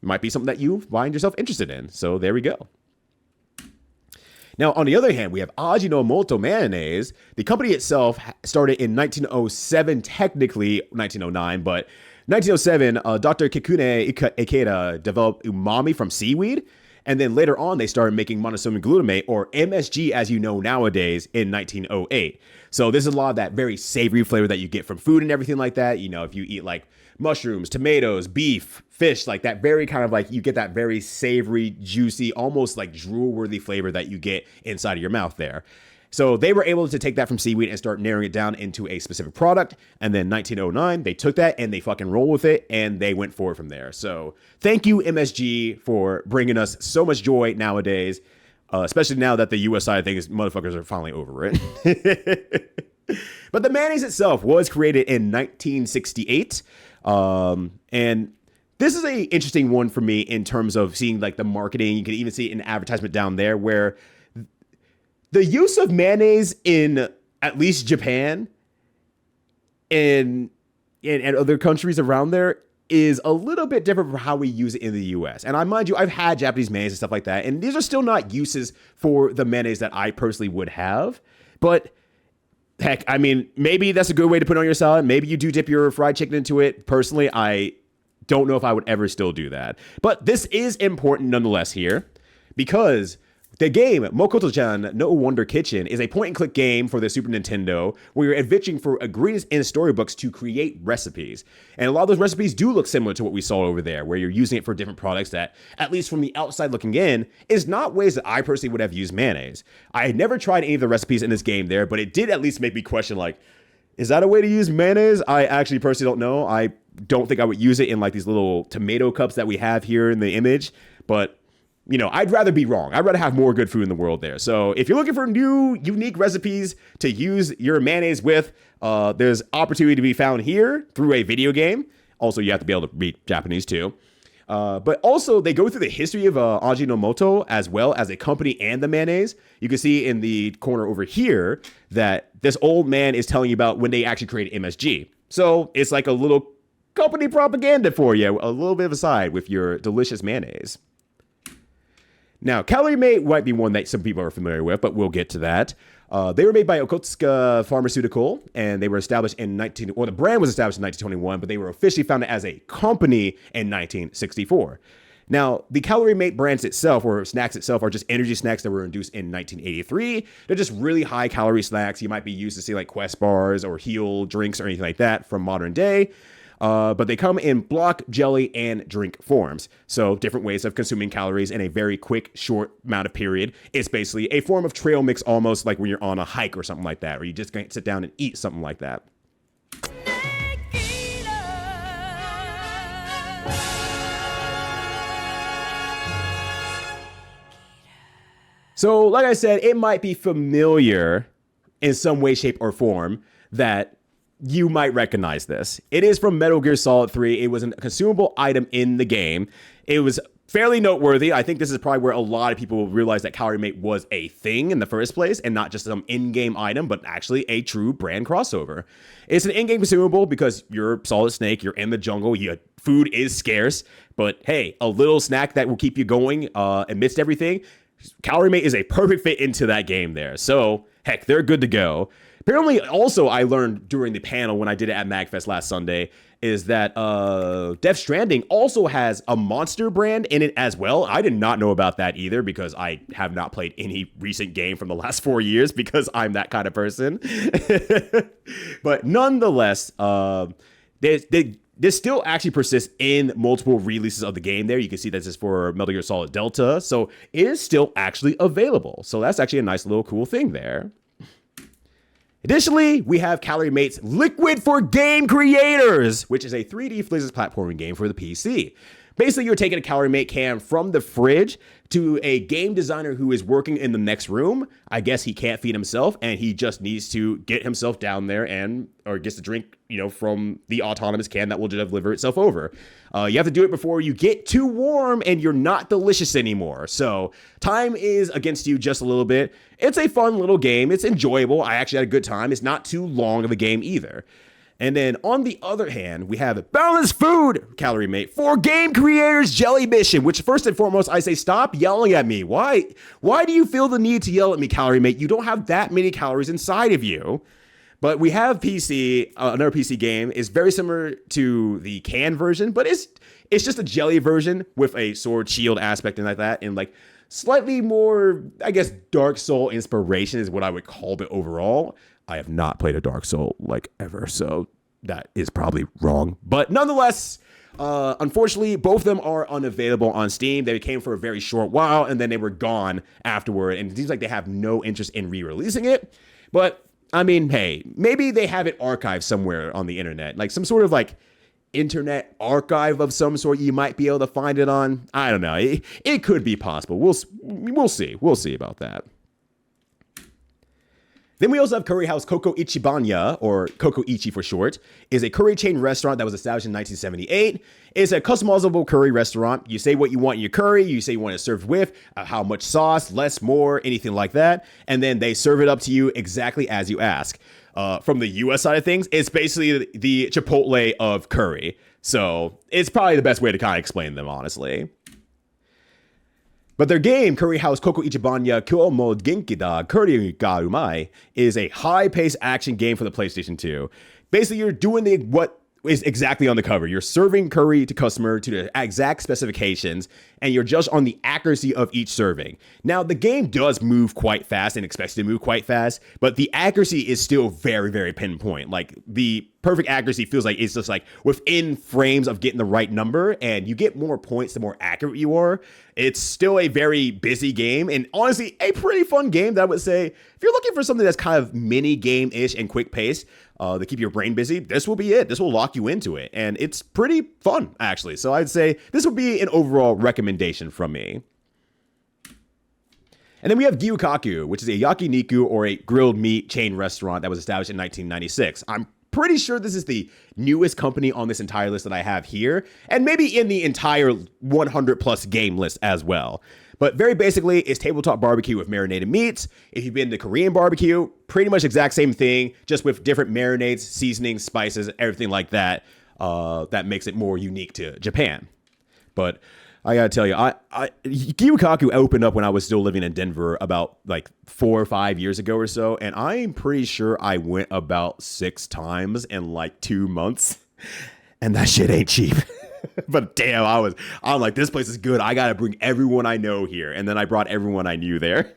might be something that you find yourself interested in. So there we go. Now, on the other hand, we have Ajinomoto Mayonnaise. The company itself started in 1907, technically 1909, but 1907, Dr. Kikune Ikeda developed umami from seaweed. And then later on, they started making monosodium glutamate, or MSG, as you know nowadays, in 1908. So this is a lot of that very savory flavor that you get from food and everything like that. If you eat like mushrooms, tomatoes, beef, fish, like that very kind of like, you get that very savory, juicy, almost like drool-worthy flavor that you get inside of your mouth there. So they were able to take that from seaweed and start narrowing it down into a specific product. And then 1909, they took that and they fucking roll with it and they went forward from there. So thank you, MSG, for bringing us so much joy nowadays, especially now that the US side of things, motherfuckers are finally over it. But the mayonnaise itself was created in 1968. And this is a interesting one for me in terms of seeing like the marketing. You can even see it in advertisement down there where the use of mayonnaise in at least Japan and other countries around there is a little bit different from how we use it in the US. And I mind you, I've had Japanese mayonnaise and stuff like that, and these are still not uses for the mayonnaise that I personally would have. But heck, I mean, maybe that's a good way to put it on your salad. Maybe you do dip your fried chicken into it. Personally, I don't know if I would ever still do that. But this is important nonetheless here, because the game Mokoto-chan No Wonder Kitchen is a point-and-click game for the Super Nintendo where you're adventuring for ingredients in storybooks to create recipes. And a lot of those recipes do look similar to what we saw over there, where you're using it for different products that, at least from the outside looking in, is not ways that I personally would have used mayonnaise. I had never tried any of the recipes in this game there, but it did at least make me question, like, is that a way to use mayonnaise? I actually personally don't know. I don't think I would use it in like these little tomato cups that we have here in the image, but I'd rather be wrong. I'd rather have more good food in the world there. So if you're looking for new, unique recipes to use your mayonnaise with, there's opportunity to be found here through a video game. Also, you have to be able to read Japanese too. But also, they go through the history of Ajinomoto as well as a company and the mayonnaise. You can see in the corner over here that this old man is telling you about when they actually created MSG. So it's like a little company propaganda for you, a little bit of a side with your delicious mayonnaise. Now, Calorie Mate might be one that some people are familiar with, but we'll get to that. They were made by Okotsuka Pharmaceutical, and they were established in the brand was established in 1921, but they were officially founded as a company in 1964. Now, the Calorie Mate brands itself, or snacks itself, are just energy snacks that were introduced in 1983. They're just really high calorie snacks. You might be used to see like Quest bars or Heal drinks or anything like that from modern day. But they come in block, jelly, and drink forms. So different ways of consuming calories in a very quick, short amount of period. It's basically a form of trail mix, almost like when you're on a hike or something like that, or you just sit down and eat something like that. So, like I said, it might be familiar in some way, shape, or form that you might recognize this. It is from Metal Gear Solid 3. It was a consumable item in the game. It was fairly noteworthy. I think this is probably where a lot of people realized that Calorie Mate was a thing in the first place and not just some in-game item, but actually a true brand crossover. It's an in-game consumable because you're Solid Snake, you're in the jungle, food is scarce, but hey, a little snack that will keep you going amidst everything. Calorie Mate is a perfect fit into that game there. So, heck, they're good to go. Apparently, also, I learned during the panel when I did it at MAGFest last Sunday, is that Death Stranding also has a Monster brand in it as well. I did not know about that either because I have not played any recent game from the last 4 years because I'm that kind of person. But nonetheless, this still actually persists in multiple releases of the game there. You can see that this is for Metal Gear Solid Delta. So it is still actually available. So that's actually a nice little cool thing there. Additionally, we have Calorie Mate's Liquid for Game Creators, which is a 3D physics platforming game for the PC. Basically, you're taking a calorie mate can from the fridge to a game designer who is working in the next room. I guess he can't feed himself, and he just needs to get himself down there or gets to drink, from the autonomous can that will deliver itself over. You have to do it before you get too warm and you're not delicious anymore. So time is against you just a little bit. It's a fun little game. It's enjoyable. I actually had a good time. It's not too long of a game either. And then on the other hand, we have Balanced Food Calorie Mate for Game Creators Jelly Mission, which first and foremost, I say stop yelling at me. Why do you feel the need to yell at me, Calorie Mate? You don't have that many calories inside of you. But we have PC, another PC game is very similar to the can version, but it's just a jelly version with a sword shield aspect and like that, and like slightly more, I guess, Dark Soul inspiration is what I would call it overall. I have not played a Dark Soul like ever, so that is probably wrong. But nonetheless, unfortunately, both of them are unavailable on Steam. They came for a very short while, and then they were gone afterward, and it seems like they have no interest in re-releasing it. But I mean, hey, maybe they have it archived somewhere on the internet, like some sort of like internet archive of some sort you might be able to find it on. I don't know. It could be possible. We'll see. We'll see about that. Then we also have Curry House Koko Ichibanya, or Koko Ichi for short, is a curry chain restaurant that was established in 1978. It's a customizable curry restaurant. You say what you want in your curry, you say you want it served with, how much sauce, less, more, anything like that, and then they serve it up to you exactly as you ask. From the US side of things, it's basically the Chipotle of curry. So it's probably the best way to kind of explain them, honestly. But their game, Curry House Koko Ichibanya Kyo mo Genki da Curry ga Umai, is a high-paced action game for the PlayStation 2. Basically, you're doing what is exactly on the cover. You're serving curry to customer to the exact specifications, and you're judged on the accuracy of each serving. Now, the game does move quite fast and expects to move quite fast, but the accuracy is still very, very pinpoint. Like, the perfect accuracy feels like it's just like within frames of getting the right number, and you get more points the more accurate you are. It's still a very busy game, and honestly, a pretty fun game that I would say, if you're looking for something that's kind of mini game-ish and quick paced, to keep your brain busy, this will be it. This will lock you into it, and it's pretty fun, actually. So I'd say this would be an overall recommendation from me. And then we have Gyukaku, which is a yakiniku or a grilled meat chain restaurant that was established in 1996. I'm pretty sure this is the newest company on this entire list that I have here, and maybe in the entire 100 plus game list as well. But very basically, it's tabletop barbecue with marinated meats. If you've been to Korean barbecue, pretty much exact same thing, just with different marinades, seasonings, spices, everything like that. That makes it more unique to Japan. But I gotta tell you, Gyukaku opened up when I was still living in Denver about like 4 or 5 years ago or so, and I'm pretty sure I went about 6 times in like 2 months, and that shit ain't cheap. But damn, I'm like, this place is good. I gotta bring everyone I know here, and then I brought everyone I knew there.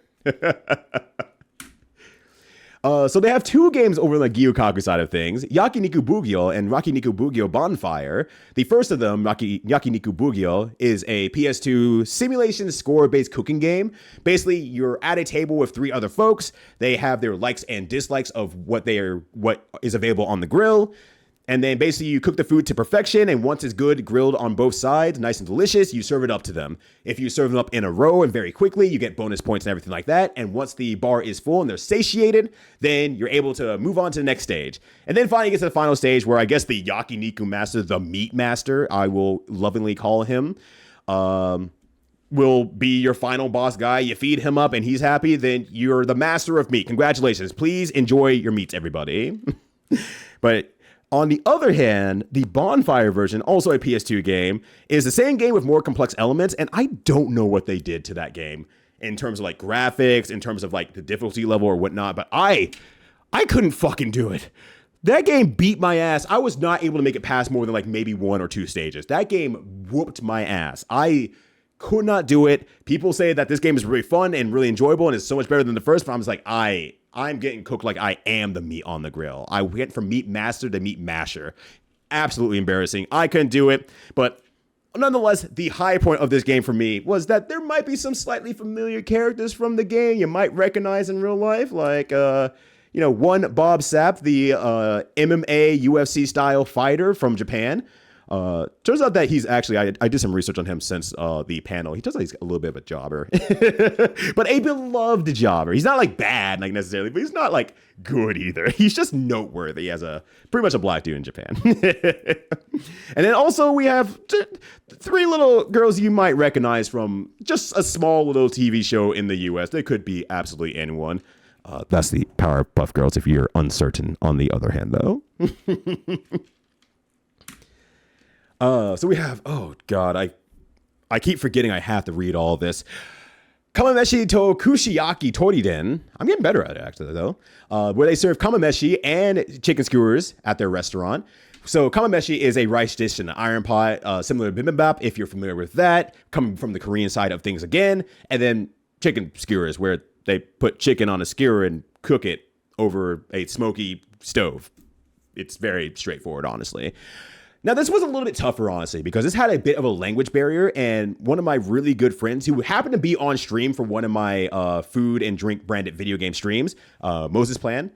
So they have 2 games over on the Gyukaku side of things, Yakiniku Bugyo and Yakiniku Bugyo Bonfire. The first of them, Yakiniku Bugyo, is a PS2 simulation score-based cooking game. Basically, you're at a table with 3 other folks. They have their likes and dislikes of what is available on the grill. And then basically you cook the food to perfection, and once it's good, grilled on both sides, nice and delicious, you serve it up to them. If you serve them up in a row and very quickly, you get bonus points and everything like that. And once the bar is full and they're satiated, then you're able to move on to the next stage. And then finally it gets to the final stage where I guess the yakiniku master, the meat master, I will lovingly call him, will be your final boss guy. You feed him up and he's happy, then you're the master of meat. Congratulations. Please enjoy your meats, everybody. But on the other hand, the Bonfire version, also a PS2 game, is the same game with more complex elements, and I don't know what they did to that game in terms of like graphics, in terms of like the difficulty level or whatnot, but I couldn't fucking do it. That game beat my ass. I was not able to make it past more than like maybe 1 or 2 stages. That game whooped my ass. I could not do it. People say that this game is really fun and really enjoyable and is so much better than the first, but I'm just like, I'm getting cooked like I am the meat on the grill. I went from meat master to meat masher. Absolutely embarrassing. I couldn't do it. But nonetheless, the high point of this game for me was that there might be some slightly familiar characters from the game you might recognize in real life. Like, one Bob Sapp, the MMA UFC style fighter from Japan. Turns out that he's actually, I did some research on him since the panel. He turns out he's a little bit of a jobber, but a beloved jobber. He's not like bad, like necessarily, but he's not like good either. He's just noteworthy as pretty much a black dude in Japan. And then also we have three little girls you might recognize from just a small little TV show in the US. They could be absolutely anyone. That's the Powerpuff Girls if you're uncertain on the other hand, though. So we have, oh God, I keep forgetting I have to read all this. Kamameshi to Kushiyaki Toriden. I'm getting better at it, actually, though. Where they serve kamameshi and chicken skewers at their restaurant. So kamameshi is a rice dish in an iron pot, similar to bibimbap, if you're familiar with that, coming from the Korean side of things again. And then chicken skewers, where they put chicken on a skewer and cook it over a smoky stove. It's very straightforward, honestly. Now, this was a little bit tougher, honestly, because this had a bit of a language barrier, and one of my really good friends who happened to be on stream for one of my food and drink branded video game streams, Moses Plan,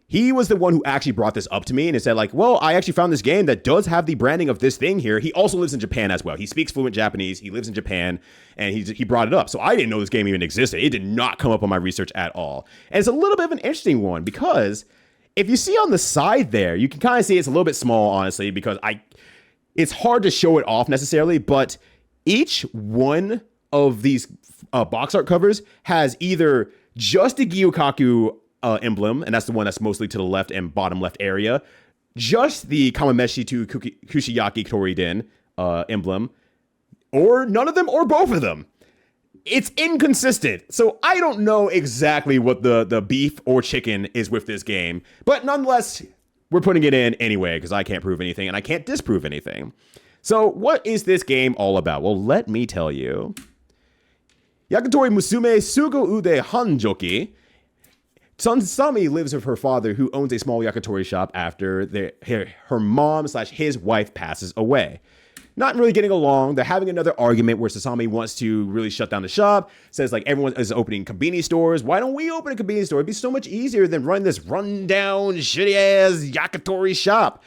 he was the one who actually brought this up to me and said, like, well, I actually found this game that does have the branding of this thing here. He also lives in Japan as well. He speaks fluent Japanese. He lives in Japan, and he brought it up. So I didn't know this game even existed. It did not come up on my research at all. And it's a little bit of an interesting one because if you see on the side there, you can kind of see it's a little bit small, honestly, because it's hard to show it off necessarily, but each one of these box art covers has either just a Gyukaku emblem, and that's the one that's mostly to the left and bottom left area, just the Kamameshi to Kushiyaki Toriden emblem, or none of them, or both of them. It's inconsistent. So I don't know exactly what the beef or chicken is with this game, but nonetheless, we're putting it in anyway because I can't prove anything and I can't disprove anything. So what is this game all about? Well, let me tell you. Yakitori Musume Sugo Ude Hanjoki. Sansami lives with her father, who owns a small yakitori shop after her mom / his wife passes away. Not really getting along. They're having another argument where Sasami wants to really shut down the shop. Says like everyone is opening konbini stores. Why don't we open a konbini store? It'd be so much easier than running this rundown, shitty ass yakitori shop.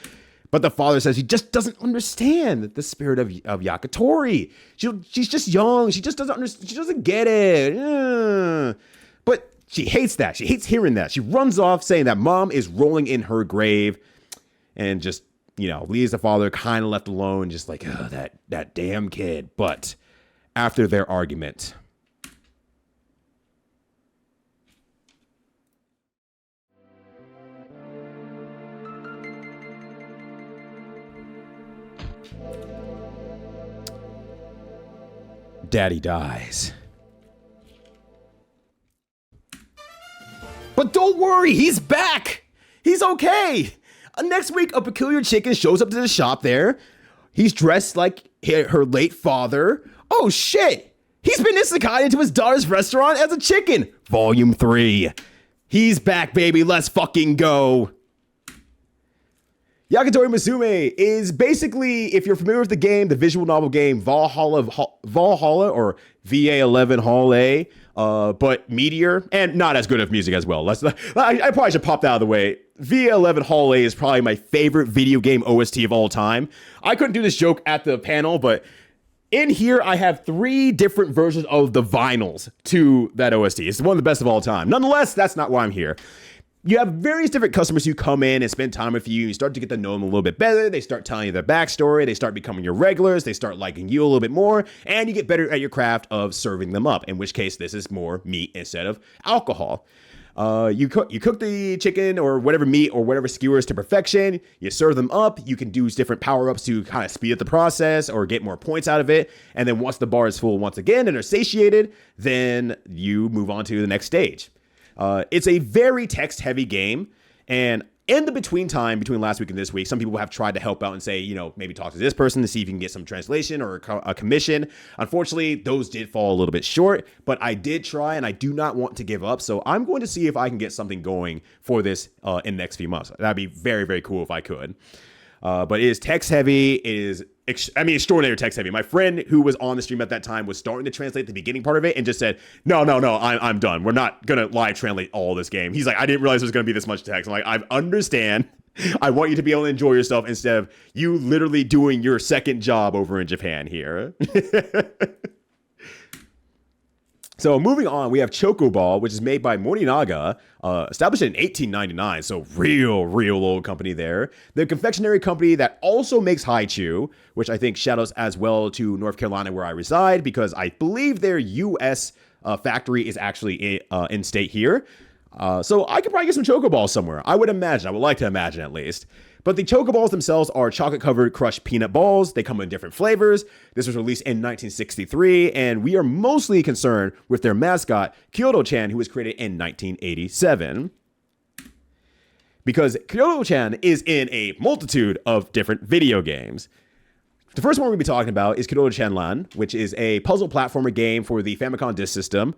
But the father says he just doesn't understand the spirit of yakitori. She's just young. She just doesn't understand. She doesn't get it. But she hates that. She hates hearing that. She runs off saying that mom is rolling in her grave and just, leaves the father kind of left alone, just like, oh, that damn kid. But after their argument, Daddy dies. But don't worry, he's back. He's okay. Next week, a peculiar chicken shows up to the shop there. He's dressed like her late father. Oh shit! He's been isekai into his daughter's restaurant as a chicken. Volume 3. He's back, baby. Let's fucking go. Yakitori Musume is basically, if you're familiar with the game, the visual novel game Valhalla or VA11 Hall A, but meatier and not as good of music as well. I probably should pop that out of the way. VA11 Hall A is probably my favorite video game OST of all time. I couldn't do this joke at the panel, but in here I have 3 different versions of the vinyls to that OST. It's one of the best of all time. Nonetheless, that's not why I'm here. You have various different customers who come in and spend time with you. You start to get to know them a little bit better. They start telling you their backstory. They start becoming your regulars. They start liking you a little bit more. And you get better at your craft of serving them up, in which case this is more meat instead of alcohol. You cook the chicken or whatever meat or whatever skewers to perfection. You serve them up. You can do different power-ups to kind of speed up the process or get more points out of it. And then once the bar is full once again and are satiated, then you move on to the next stage. It's a very text-heavy game, and in the between last week and this week, some people have tried to help out and say, maybe talk to this person to see if you can get some translation or a commission. Unfortunately, those did fall a little bit short, but I did try, and I do not want to give up, so I'm going to see if I can get something going for this in the next few months. That'd be very, very cool if I could. But it is text-heavy. It is extraordinary text-heavy. My friend who was on the stream at that time was starting to translate the beginning part of it and just said, no, I'm done. We're not going to live translate all this game. He's like, I didn't realize there was going to be this much text. I'm like, I understand. I want you to be able to enjoy yourself instead of you literally doing your second job over in Japan here. So moving on, we have Chocoball, which is made by Morinaga, established in 1899, so real old company there. The confectionery company that also makes Haichu, which I think shout outs as well to North Carolina where I reside, because I believe their U.S. Factory is actually in state here. So I could probably get some Chocoballs somewhere. I would like to imagine at least. But the Chocoballs themselves are chocolate-covered crushed peanut balls. They come in different flavors. This was released in 1963, and we are mostly concerned with their mascot, Kyoto-chan, who was created in 1987. Because Kyoto-chan is in a multitude of different video games. The first one we're going to be talking about is Kyoto-chan Lan, which is a puzzle platformer game for the Famicom Disk System.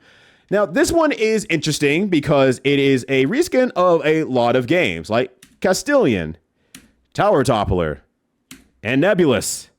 Now, this one is interesting because it is a reskin of a lot of games, like Castilian, Tower Toppler, and Nebulous.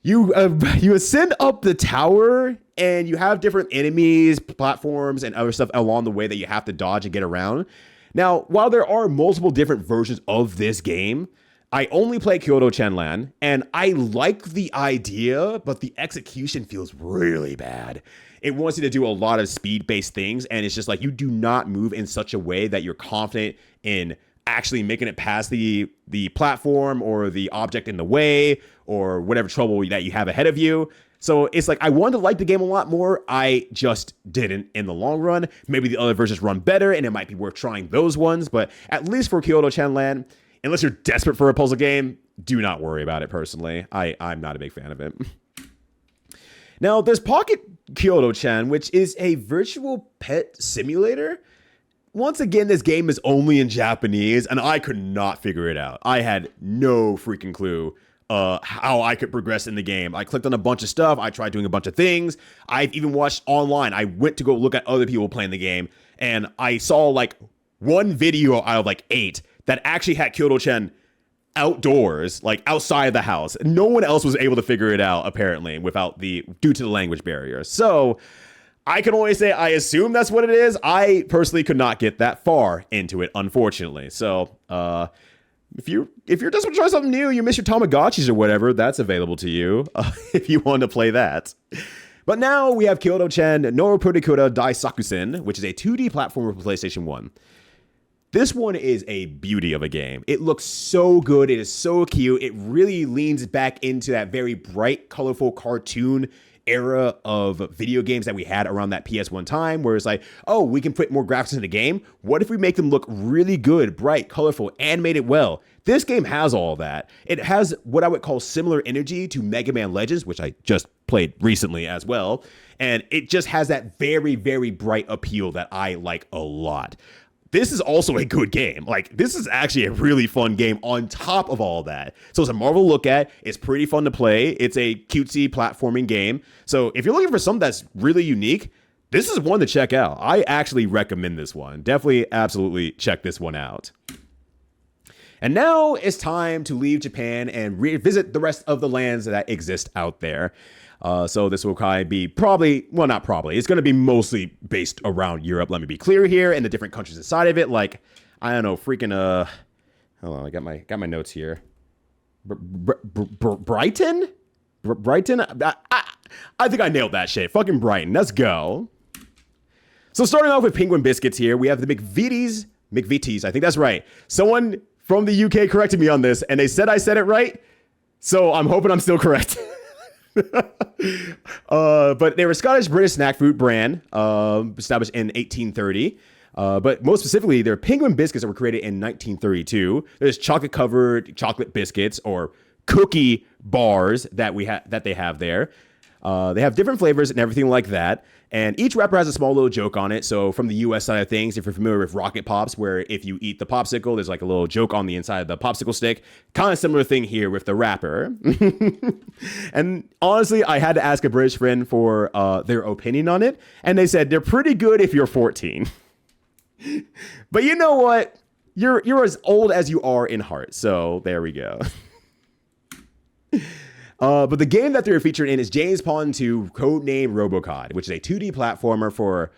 You ascend up the tower, and you have different enemies, platforms, and other stuff along the way that you have to dodge and get around. Now, while there are multiple different versions of this game, I only play Kyoto-chan Lan, and I like the idea, but the execution feels really bad. It wants you to do a lot of speed-based things, and it's just like you do not move in such a way that you're confident in actually making it past the platform or the object in the way or whatever trouble that you have ahead of you. So it's like I wanted to like the game a lot more. I just didn't in the long run. Maybe the other versions run better, and it might be worth trying those ones. But at least for Kyoto-chan Lan, unless you're desperate for a puzzle game, do not worry about it personally. I'm not a big fan of it. Now, there's Pocket Kyoto-chan, which is a virtual pet simulator. Once again, this game is only in Japanese, and I could not figure it out. I had no freaking clue how I could progress in the game. I clicked on a bunch of stuff. I tried doing a bunch of things. I've even watched online. I went to go look at other people playing the game, and I saw like one video out of like 8 that actually had Kyoto-chan outdoors, like outside of the house. No one else was able to figure it out, apparently, due to the language barrier. So I can only say I assume that's what it is. I personally could not get that far into it, unfortunately. So if you're just want to try something new, you miss your Tamagotchis or whatever, that's available to you if you want to play that. But now we have Kyoto-chan no Purikura Dai Sakusen, which is a 2D platformer for PlayStation 1. This one is a beauty of a game. It looks so good. It is so cute. It really leans back into that very bright, colorful cartoon era of video games that we had around that PS1 time, where it's like, oh, we can put more graphics in the game. What if we make them look really good, bright, colorful, animated well? This game has all that. It has what I would call similar energy to Mega Man Legends, which I just played recently as well. And it just has that very, very bright appeal that I like a lot. This is also a good game. Like, this is actually a really fun game on top of all that. So it's a Marvel look at. It's pretty fun to play. It's a cutesy platforming game. So if you're looking for something that's really unique, this is one to check out. I actually recommend this one. Definitely, absolutely check this one out. And now it's time to leave Japan and revisit the rest of the lands that exist out there. So this will be it's going to be mostly based around Europe. Let me be clear here, and the different countries inside of it. Like, I don't know, hold on, I got my notes here. Brighton? Brighton? I think I nailed that shit. Fucking Brighton. Let's go. So starting off with Penguin Biscuits here, we have the McVitie's. I think that's right. Someone from the UK corrected me on this, and they said I said it right. So I'm hoping I'm still correct. But they were a Scottish-British snack food brand, established in 1830. But most specifically, they're penguin biscuits that were created in 1932. There's chocolate-covered chocolate biscuits or cookie bars that they have there. They have different flavors and everything like that. And each wrapper has a small little joke on it. So from the US side of things, if you're familiar with Rocket Pops, where if you eat the popsicle, there's like a little joke on the inside of the popsicle stick. Kind of similar thing here with the wrapper. And honestly, I had to ask a British friend for their opinion on it. And they said they're pretty good if you're 14. But you know what? You're as old as you are in heart. So there we go. But the game that they're featured in is James Pond 2, codename Robocod, which is a 2D platformer for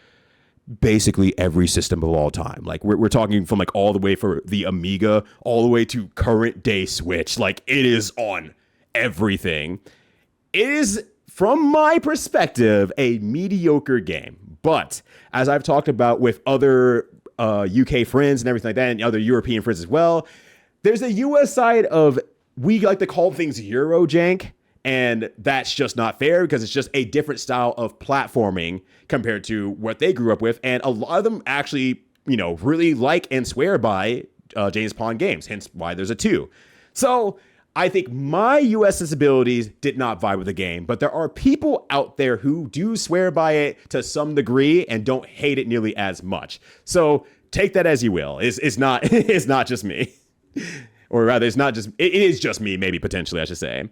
basically every system of all time. Like we're talking from like all the way for the Amiga all the way to current day Switch. Like it is on everything. It is, from my perspective, a mediocre game. But as I've talked about with other UK friends and everything like that, and other European friends as well, there's a US side of, we like to call things Eurojank. And that's just not fair because it's just a different style of platforming compared to what they grew up with. And a lot of them actually, really like and swear by James Bond games, hence why there's a 2. So I think my US sensibilities did not vibe with the game, but there are people out there who do swear by it to some degree and don't hate it nearly as much. So take that as you will. It's not it's not just me. Or rather, it is just me, maybe potentially, I should say.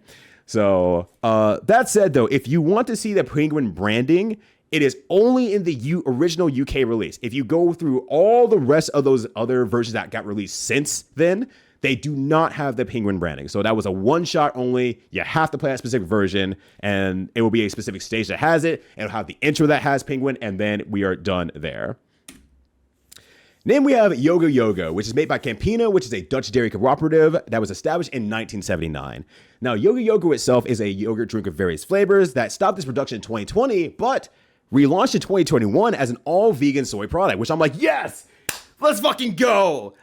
So that said, though, if you want to see the Penguin branding, it is only in the original UK release. If you go through all the rest of those other versions that got released since then, they do not have the Penguin branding. So that was a one-shot only. You have to play that specific version, and it will be a specific stage that has it, and it'll have the intro that has Penguin, and then we are done there. Then we have Yogo Yogo, which is made by Campina, which is a Dutch dairy cooperative that was established in 1979. Now, Yogo Yogo itself is a yogurt drink of various flavors that stopped its production in 2020, but relaunched in 2021 as an all-vegan soy product, which I'm like, yes, let's fucking go.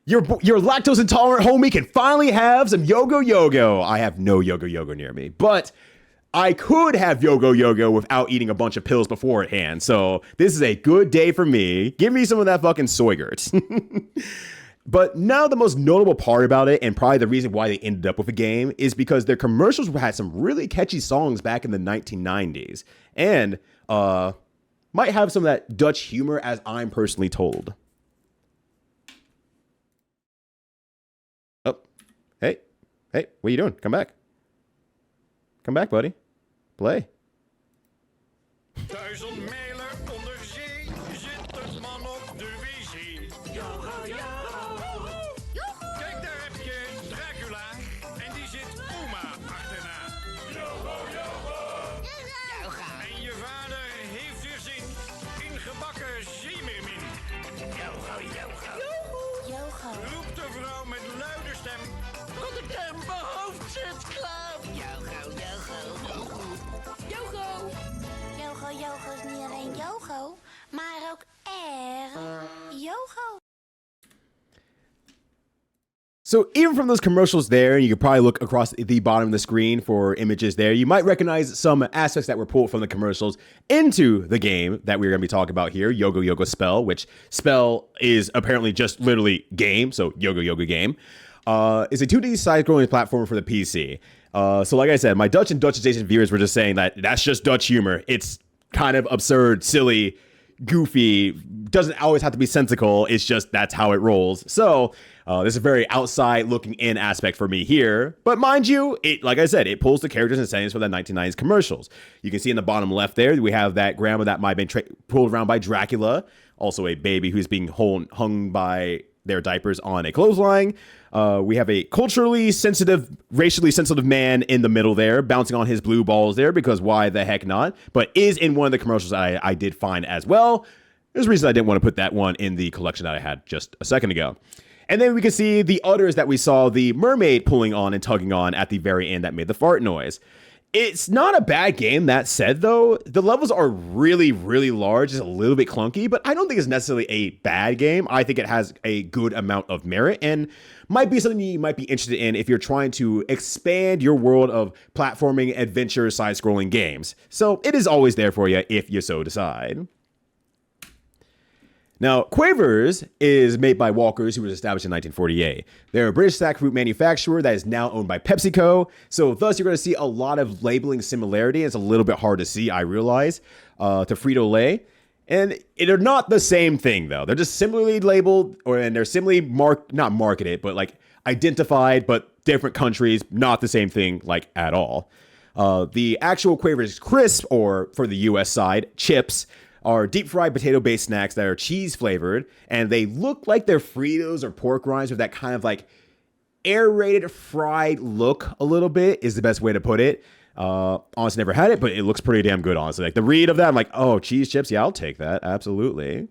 Your lactose intolerant homie can finally have some Yogo Yogo. I have no Yogo Yogo near me, but I could have Yogo Yogo without eating a bunch of pills beforehand. So this is a good day for me. Give me some of that fucking Soygurt. But now the most notable part about it, and probably the reason why they ended up with a game, is because their commercials had some really catchy songs back in the 1990s. And might have some of that Dutch humor, as I'm personally told. Oh, hey, what are you doing? Come back. Come back, buddy. Play. 1000 mijler onder zee zit een man op de wc. Kijk, daar heb je Dracula en die zit oma achterna. En je vader heeft weer zin in gebakken zeemeermin. Roept de vrouw met luide stem. Want ik heb mijn hoofd zit klaar. Yogo is niet alleen yogo, maar ook yogo. So even from those commercials there, you could probably look across the bottom of the screen for images there. You might recognize some aspects that were pulled from the commercials into the game that we're going to be talking about here, Yogo Yogo Spell, which spell is apparently just literally game, so Yogo Yogo game. Is a 2D side-scrolling platform for the PC. So like I said, my Dutch and Dutch adjacent viewers were just saying that that's just Dutch humor. It's kind of absurd, silly, goofy, doesn't always have to be sensical. It's just that's how it rolls. So there's a very outside looking in aspect for me here. But mind you, like I said, it pulls the characters and settings from the 1990s commercials. You can see in the bottom left there, we have that grandma that might have been pulled around by Dracula. Also a baby who's being hung by their diapers on a clothesline. We have a culturally sensitive, racially sensitive man in the middle there, bouncing on his blue balls there, because why the heck not? But is in one of the commercials I did find as well. There's a reason I didn't want to put that one in the collection that I had just a second ago. And then we can see the others that we saw the mermaid pulling on and tugging on at the very end that made the fart noise. It's not a bad game. That said, though, the levels are really, really large. It's a little bit clunky, but I don't think it's necessarily a bad game. I think it has a good amount of merit and might be something you might be interested in if you're trying to expand your world of platforming, adventure, side-scrolling games. So it is always there for you if you so decide. Now, Quavers is made by Walkers, who was established in 1948. They're a British sack fruit manufacturer that is now owned by PepsiCo. So thus, you're going to see a lot of labeling similarity. It's a little bit hard to see, I realize, to Frito-Lay. And they're not the same thing, though. They're just similarly labeled, and they're similarly not marketed, but like identified, but different countries, not the same thing, like at all. The actual Quavers Crisp, or for the US side, chips, are deep fried potato based snacks that are cheese flavored, and they look like they're Fritos or pork rinds with that kind of like aerated fried look a little bit is the best way to put it. Honestly, never had it, but it looks pretty damn good, honestly. Like the read of that, I'm like, oh, cheese chips, yeah, I'll take that, absolutely.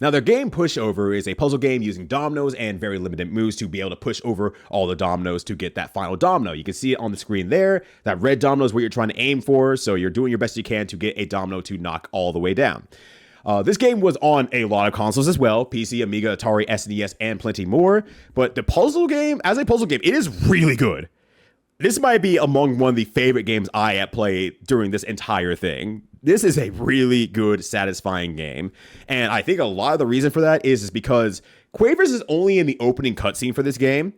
Now, their game Pushover is a puzzle game using dominoes and very limited moves to be able to push over all the dominoes to get that final domino. You can see it on the screen there. That red domino is what you're trying to aim for, so you're doing your best you can to get a domino to knock all the way down. This game was on a lot of consoles as well, PC, Amiga, Atari, SNES, and plenty more. But the puzzle game, as a puzzle game, it is really good. This might be among one of the favorite games I have played during this entire thing. This is a really good, satisfying game. And I think a lot of the reason for that is because Quavers is only in the opening cutscene for this game.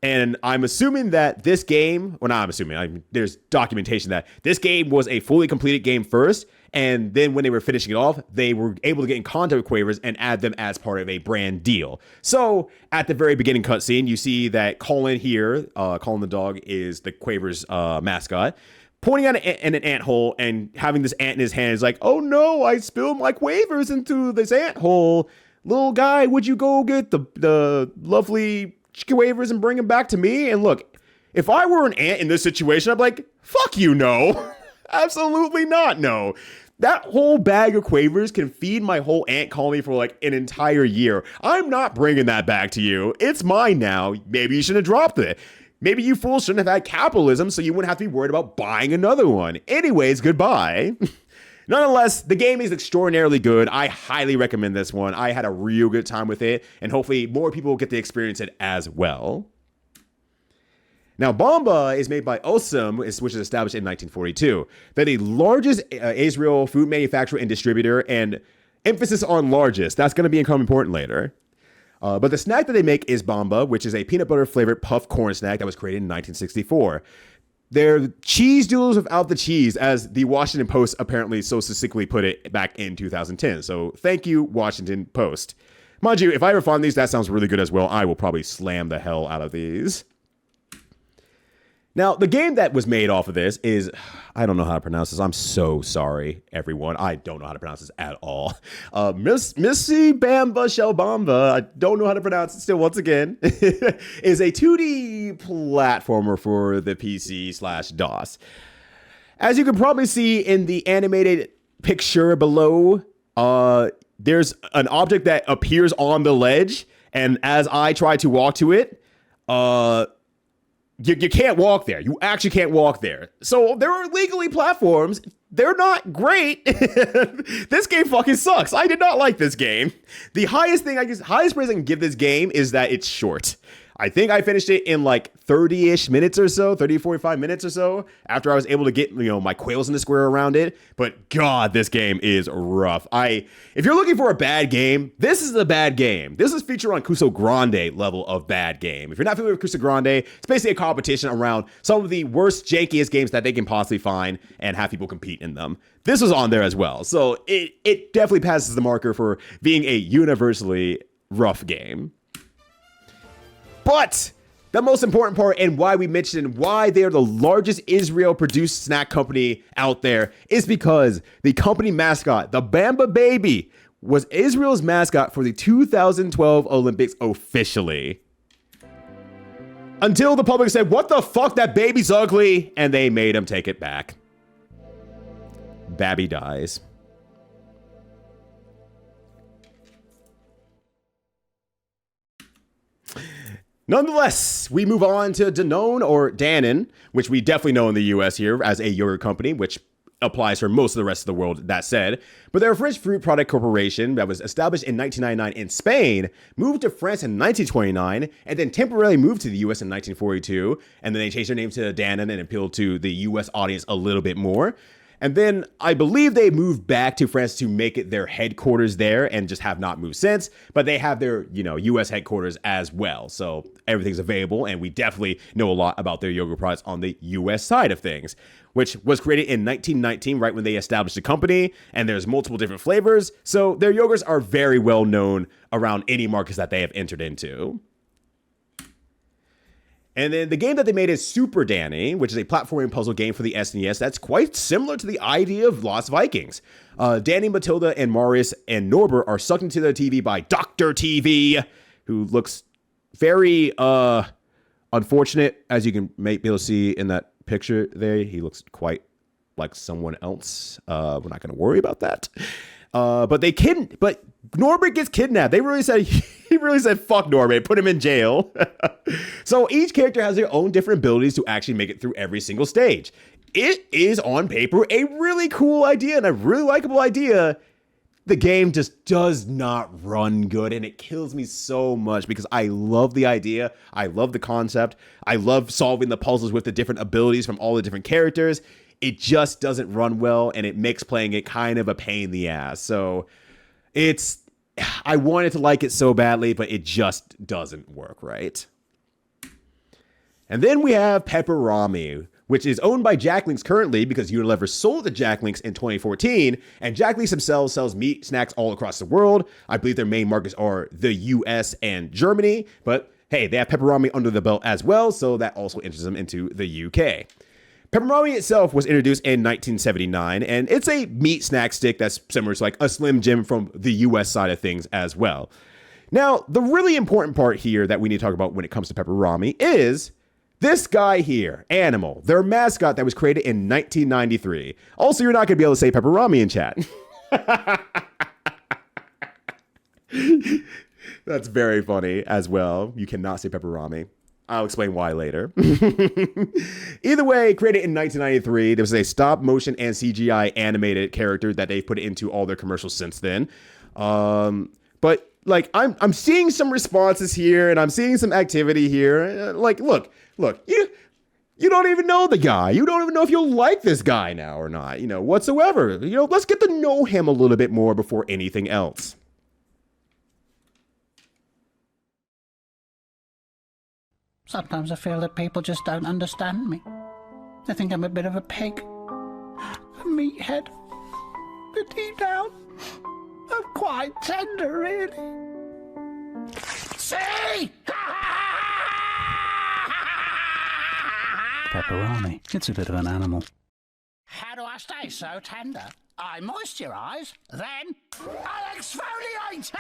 And I'm assuming that this game, well, not I'm assuming, there's documentation that this game was a fully completed game first. And then when they were finishing it off, they were able to get in contact with Quavers and add them as part of a brand deal. So at the very beginning cutscene, you see that Colin here, Colin the dog, is the Quavers mascot, pointing at an ant hole and having this ant in his hand is like, oh no, I spilled my Quavers into this ant hole. Little guy, would you go get the lovely Quavers and bring them back to me? And look, if I were an ant in this situation, I'd be like, fuck you, no. Absolutely not, no. That whole bag of Quavers can feed my whole ant colony for like an entire year. I'm not bringing that back to you. It's mine now. Maybe you should have dropped it. Maybe you fools shouldn't have had capitalism so you wouldn't have to be worried about buying another one. Anyways, goodbye. Nonetheless, the game is extraordinarily good. I highly recommend this one. I had a real good time with it, and hopefully more people will get to experience it as well. Now, Bomba is made by Osem, which is established in 1942. They're the largest Israel food manufacturer and distributor, and emphasis on largest. That's going to become important later. But the snack that they make is Bomba, which is a peanut butter flavored puffed corn snack that was created in 1964. They're cheese doodles without the cheese, as the Washington Post apparently so succinctly put it back in 2010. So thank you, Washington Post. Mind you, if I ever find these, that sounds really good as well. I will probably slam the hell out of these. Now, the game that was made off of this is, I don't know how to pronounce this. I'm so sorry, everyone. I don't know how to pronounce this at all. Missy Bamba Shell Bamba, I don't know how to pronounce it still once again, is a 2D platformer for the PC/DOS. As you can probably see in the animated picture below, there's an object that appears on the ledge, and as I try to walk to it, You can't walk there. You actually can't walk there. So there are legally platforms. They're not great. This game fucking sucks. I did not like this game. The highest praise I can give this game is that it's short. I think I finished it in like 30-ish minutes or so, 30, 45 minutes or so, after I was able to get, my quails in the square around it. But God, this game is rough. If you're looking for a bad game, this is a bad game. This is featured on Cuso Grande level of bad game. If you're not familiar with Cuso Grande, it's basically a competition around some of the worst, jankiest games that they can possibly find and have people compete in them. This was on there as well. So it definitely passes the marker for being a universally rough game. But the most important part, and why we mentioned why they're the largest Israel-produced snack company out there, is because the company mascot, the Bamba Baby, was Israel's mascot for the 2012 Olympics officially. Until the public said, what the fuck, that baby's ugly, and they made him take it back. Babby dies. Nonetheless, we move on to Danone, or Dannon, which we definitely know in the US here as a yogurt company, which applies for most of the rest of the world, that said. But they're a French fruit product corporation that was established in 1999 in Spain, moved to France in 1929, and then temporarily moved to the US in 1942. And then they changed their name to Dannon and appealed to the US audience a little bit more. And then I believe they moved back to France to make it their headquarters there and just have not moved since. But they have their, US headquarters as well. So everything's available. And we definitely know a lot about their yogurt products on the US side of things, which was created in 1919, right when they established the company. And there's multiple different flavors. So their yogurts are very well known around any markets that they have entered into. And then the game that they made is Super Danny, which is a platforming puzzle game for the SNES that's quite similar to the idea of Lost Vikings. Danny, Matilda, and Marius and Norbert are sucked into their TV by Dr. TV, who looks very unfortunate, as you can be able to see in that picture there. He looks quite like someone else. We're not going to worry about that. But Norbert gets kidnapped. He really said, fuck Norbert, put him in jail. So each character has their own different abilities to actually make it through every single stage. It is on paper a really cool idea and a really likable idea. The game just does not run good, and it kills me so much because I love the idea. I love the concept. I love solving the puzzles with the different abilities from all the different characters. It just doesn't run well, and it makes playing it kind of a pain in the ass. So I wanted to like it so badly, but it just doesn't work right. And then we have Pepperami, which is owned by Jack Links currently because Unilever sold to Jack Links in 2014, and Jack Links themselves sells meat snacks all across the world. I believe their main markets are the US and Germany, but hey, they have Pepperami under the belt as well, so that also enters them into the UK. Pepperami itself was introduced in 1979, and it's a meat snack stick that's similar to like a Slim Jim from the US side of things as well. Now, the really important part here that we need to talk about when it comes to Pepperami is this guy here, Animal, their mascot that was created in 1993. Also, you're not going to be able to say Pepperami in chat. That's very funny as well. You cannot say Pepperami. I'll explain why later. Either way, created in 1993, there was a stop motion and CGI animated character that they put into all their commercials since then. But like, I'm seeing some responses here, and I'm seeing some activity here. Like, look, you don't even know the guy. You don't even know if you'll like this guy now or not, whatsoever. Let's get to know him a little bit more before anything else. Sometimes I feel that people just don't understand me. They think I'm a bit of a pig, a meathead, but deep down, I'm quite tender, really. See? Pepperami, it's a bit of an animal. How do I stay so tender? I moisturise, then I exfoliate!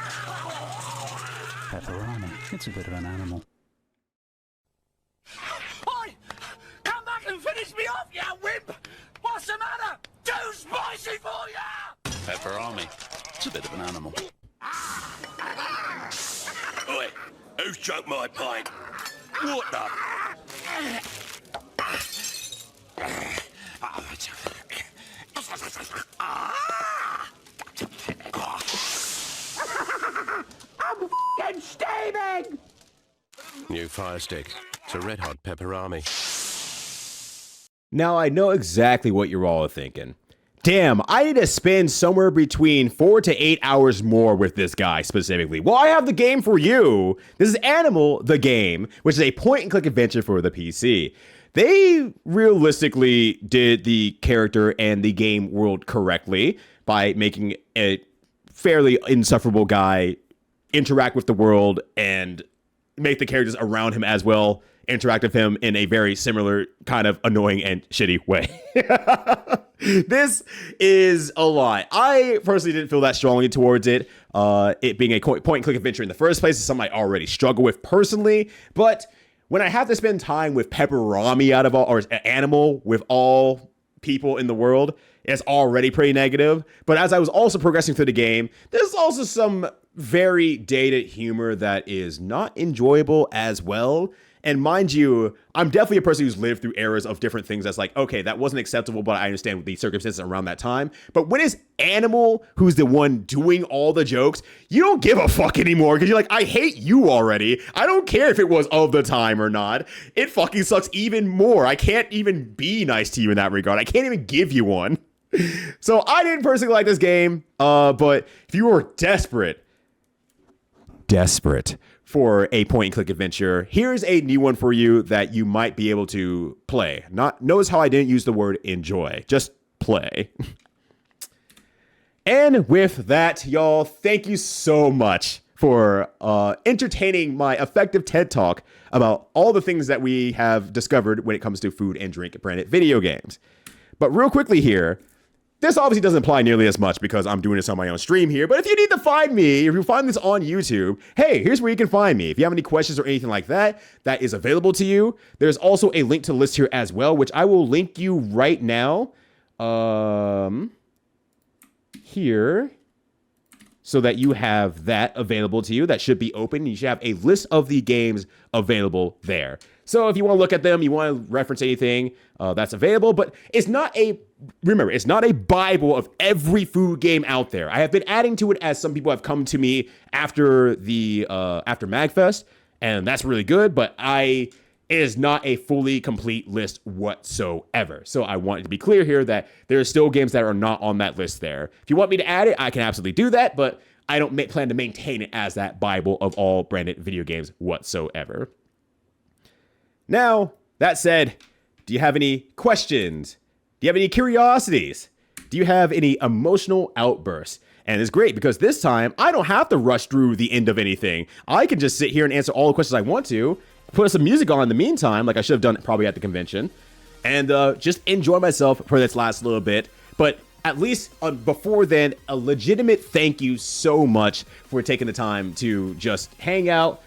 Pepperami, it's a bit of an animal. Oi! Come back and finish me off, you wimp! What's the matter? Too spicy for ya! Pepperami. It's a bit of an animal. Oi! Who's choked my pint? What the? I'm f***ing steaming! New fire stick. It's a red hot pepperami. Now, I know exactly what you're all thinking. Damn, I need to spend somewhere between 4 to 8 hours more with this guy specifically. Well, I have the game for you. This is Animal, the game, which is a point-and-click adventure for the PC. They realistically did the character and the game world correctly by making a fairly insufferable guy interact with the world and make the characters around him as well interact with him in a very similar kind of annoying and shitty way. This is a lot. I personally didn't feel that strongly towards it. It being a point-and-click adventure in the first place is something I already struggle with personally. But when I have to spend time with Pepperami out of all, or Animal with all people in the world, it's already pretty negative. But as I was also progressing through the game, there's also some very dated humor that is not enjoyable as well. And mind you, I'm definitely a person who's lived through eras of different things that's like, okay, that wasn't acceptable, but I understand the circumstances around that time. But when it's Animal who's the one doing all the jokes, you don't give a fuck anymore because you're like, I hate you already. I don't care if it was of the time or not. It fucking sucks even more. I can't even be nice to you in that regard. I can't even give you one. So I didn't personally like this game, but if you were desperate for a point-and-click adventure, here's a new one for you that you might be able to play. Notice how I didn't use the word enjoy, just play. And with that, y'all, thank you so much for entertaining my effective TED Talk about all the things that we have discovered when it comes to food and drink branded video games. But real quickly here, This obviously doesn't apply nearly as much because I'm doing this on my own stream here, but if you need to find me, if you find this on YouTube, hey, here's where you can find me. If you have any questions or anything like that, that is available to you. There's also a link to the list here as well, which I will link you right now. Here, so that you have that available to you. That should be open. You should have a list of the games available there. So if you want to look at them, you want to reference anything, that's available. But it's not a, remember, it's not a Bible of every food game out there. I have been adding to it as some people have come to me after after MAGFest, and that's really good. But it is not a fully complete list whatsoever. So I want to be clear here that there are still games that are not on that list there. If you want me to add it, I can absolutely do that, but I don't plan to maintain it as that Bible of all branded video games whatsoever. Now, that said, do you have any questions? Do you have any curiosities? Do you have any emotional outbursts? And it's great because this time I don't have to rush through the end of anything. I can just sit here and answer all the questions I want to, put some music on in the meantime, like I should have done probably at the convention, and just enjoy myself for this last little bit. But at least before then, a legitimate thank you so much for taking the time to just hang out,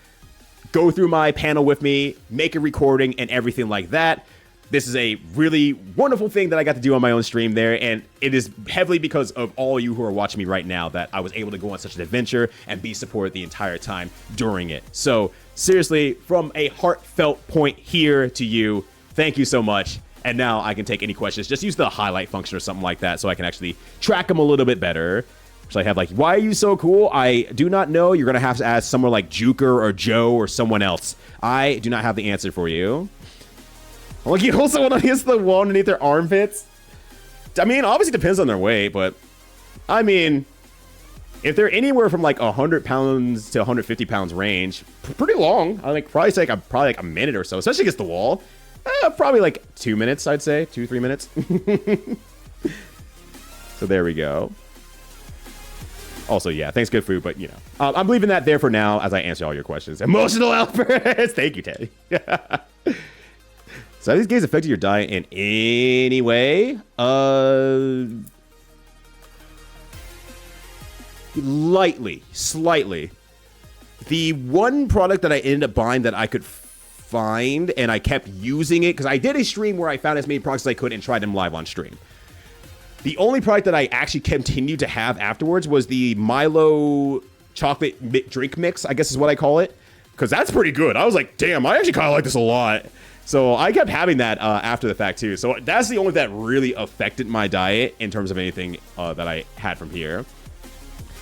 go through my panel with me, make a recording, and everything like that. This is a really wonderful thing that I got to do on my own stream there, and it is heavily because of all you who are watching me right now that I was able to go on such an adventure and be supported the entire time during it. So, seriously, from a heartfelt point here to you, thank you so much. And now I can take any questions. Just use the highlight function or something like that so I can actually track them a little bit better. So I have like, why are you so cool? I do not know. You're going to have to ask someone like Juker or Joe or someone else. I do not have the answer for you. Like, you hold someone against the wall underneath their armpits? I mean, obviously depends on their weight, but I mean, if they're anywhere from like 100 pounds to 150 pounds range, pretty long. I think probably take probably like a minute or so, especially against the wall. Probably like 2 minutes, I'd say. 2-3 minutes. So there we go. Also, yeah, thanks, good food, but, you know. I'm leaving that there for now as I answer all your questions. Emotional outbursts! Thank you, Teddy. So have these games affected your diet in any way? Slightly. The one product that I ended up buying that I could find, and I kept using it, because I did a stream where I found as many products as I could and tried them live on stream. The only product that I actually continued to have afterwards was the Milo chocolate drink mix, I guess is what I call it. Because that's pretty good. I was like, damn, I actually kind of like this a lot. So I kept having that after the fact too. So that's the only thing that really affected my diet in terms of anything that I had from here.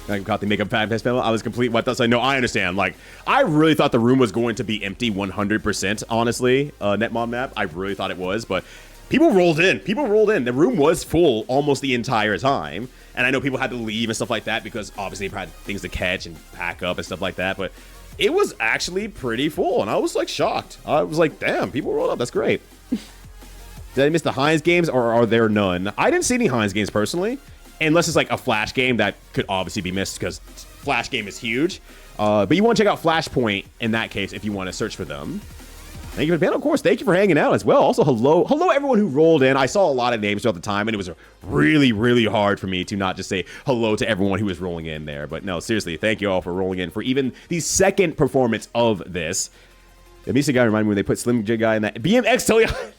I got the makeup MAGFest panel. I was complete what else. I know, I understand. Like, I really thought the room was going to be empty 100%, honestly. Netmon map, I really thought it was, but people rolled in. The room was full almost the entire time. And I know people had to leave and stuff like that because obviously they had things to catch and pack up and stuff like that. But it was actually pretty full, and I was like shocked. I was like, damn, people rolled up. That's great. Did I miss the Heinz games, or are there none? I didn't see any Heinz games personally, unless it's like a Flash game that could obviously be missed because Flash game is huge. But you want to check out Flashpoint in that case if you want to search for them. Thank you for the panel, of course. Thank you for hanging out as well. Also, hello everyone who rolled in. I saw a lot of names throughout the time, and it was really, really hard for me to not just say hello to everyone who was rolling in there. But no, seriously, thank you all for rolling in for even the second performance of this. The Misa guy reminded me when they put Slim J guy in that BMX totally.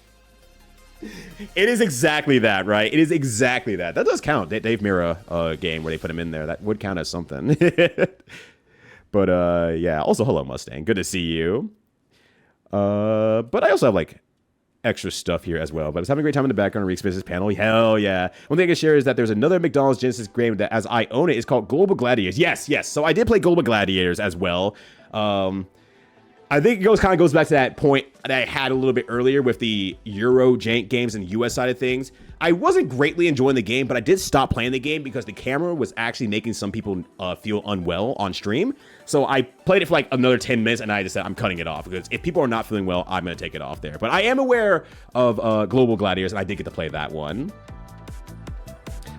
It is exactly that, right? It is exactly that. That does count. Dave Mira game where they put him in there. That would count as something. But yeah. Also, hello Mustang. Good to see you. But I also have like extra stuff here as well. But I was having a great time in the background on Reek's business panel. Hell yeah. One thing I can share is that there's another McDonald's Genesis game that, as I own it, is called Global Gladiators. Yes. So I did play Global Gladiators as well. I think it kind of goes back to that point that I had a little bit earlier with the Euro jank games and the US side of things. I wasn't greatly enjoying the game, but I did stop playing the game because the camera was actually making some people feel unwell on stream. So I played it for like another 10 minutes and I just said I'm cutting it off because if people are not feeling well, I'm going to take it off there. But I am aware of Global Gladiators and I did get to play that one.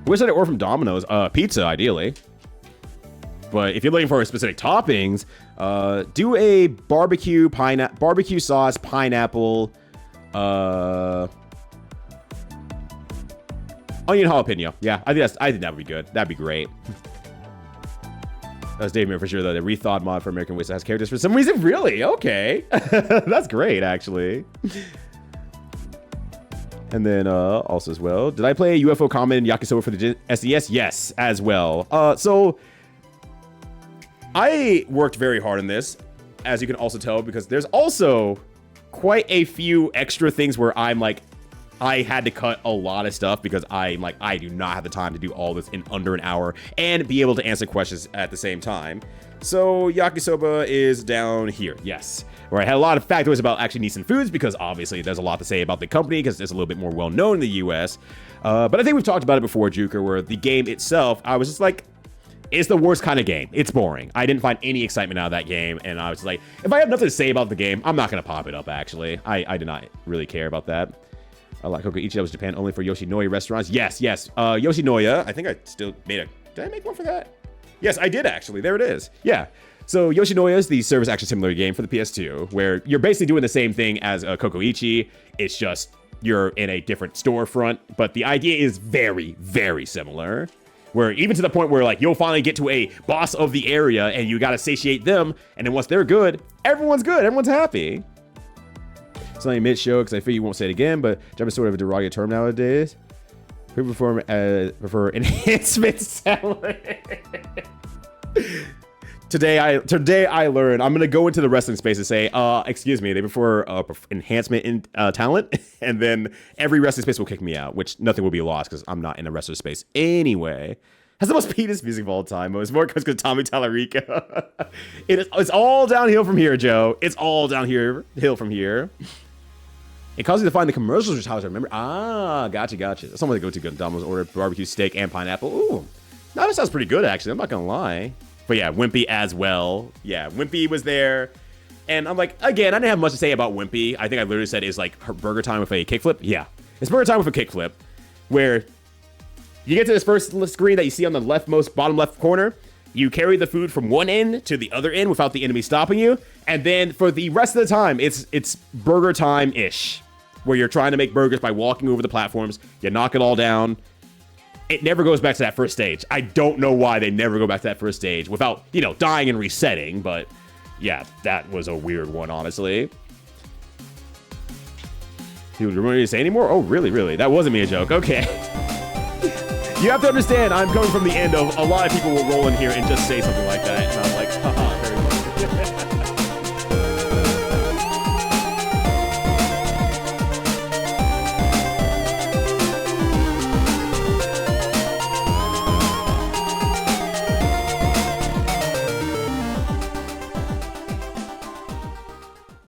Where's that order from Domino's? Pizza, ideally. But if you're looking for specific toppings, do a barbecue sauce, pineapple, Onion jalapeno. Yeah, I think that would be good. That'd be great. That was Dave Mirror for sure, though. The rethought mod for American Wasteland has characters for some reason. Really? Okay. That's great, actually. And then also as well, did I play a UFO Common Yakisoba for the SES? Yes, as well. So I worked very hard on this, as you can also tell, because there's also quite a few extra things where I'm like, I had to cut a lot of stuff because I'm like, I do not have the time to do all this in under an hour and be able to answer questions at the same time. So Yakisoba is down here, yes. Where I had a lot of factoids about actually Nissan Foods because obviously there's a lot to say about the company because it's a little bit more well known in the US. But I think we've talked about it before, Juker, where the game itself, I was just like, it's the worst kind of game. It's boring. I didn't find any excitement out of that game, and I was like, if I have nothing to say about the game, I'm not gonna pop it up, actually. I did not really care about that. Like Kokoichi, that was Japan only for Yoshinoya restaurants. Yes. Yoshinoya, I think I still made did I make one for that? Yes, I did actually. There it is. Yeah. So Yoshinoya is the service action simulator game for the PS2, where you're basically doing the same thing as Kokoichi. It's just you're in a different storefront, but the idea is very, very similar. Where even to the point where like you'll finally get to a boss of the area and you gotta satiate them, and then once they're good, everyone's happy. It's not a mid-show because I feel you won't say it again, but jump is sort of a derogatory term nowadays. People prefer enhancement salad. Today I learned I'm gonna go into the wrestling space and say, excuse me, they prefer enhancement in talent, and then every wrestling space will kick me out, which nothing will be lost because I'm not in a wrestler space anyway. Has the most penis music of all time. It's more because Tommy Tallarico. It's all downhill from here, Joe. It's all downhill from here. It causes you to find the commercials, which is how I remember. Ah, gotcha. Someone to go to Domino's order barbecue steak and pineapple. Ooh, now that sounds pretty good, actually. I'm not gonna lie. But yeah, Wimpy as well. Yeah, Wimpy was there. And I'm like, again, I didn't have much to say about Wimpy. I think I literally said it's like her burger time with a kickflip. Yeah, it's burger time with a kickflip, where you get to this first screen that you see on the bottom left corner. You carry the food from one end to the other end without the enemy stopping you. And then for the rest of the time, it's burger time-ish, where you're trying to make burgers by walking over the platforms. You knock it all down. It never goes back to that first stage. I don't know why they never go back to that first stage without, dying and resetting. But yeah, that was a weird one, honestly. You remember me to say anymore? Oh, really? That wasn't me a joke. Okay. You have to understand, I'm coming from the end of a lot of people will roll in here and just say something like that. And I'm like,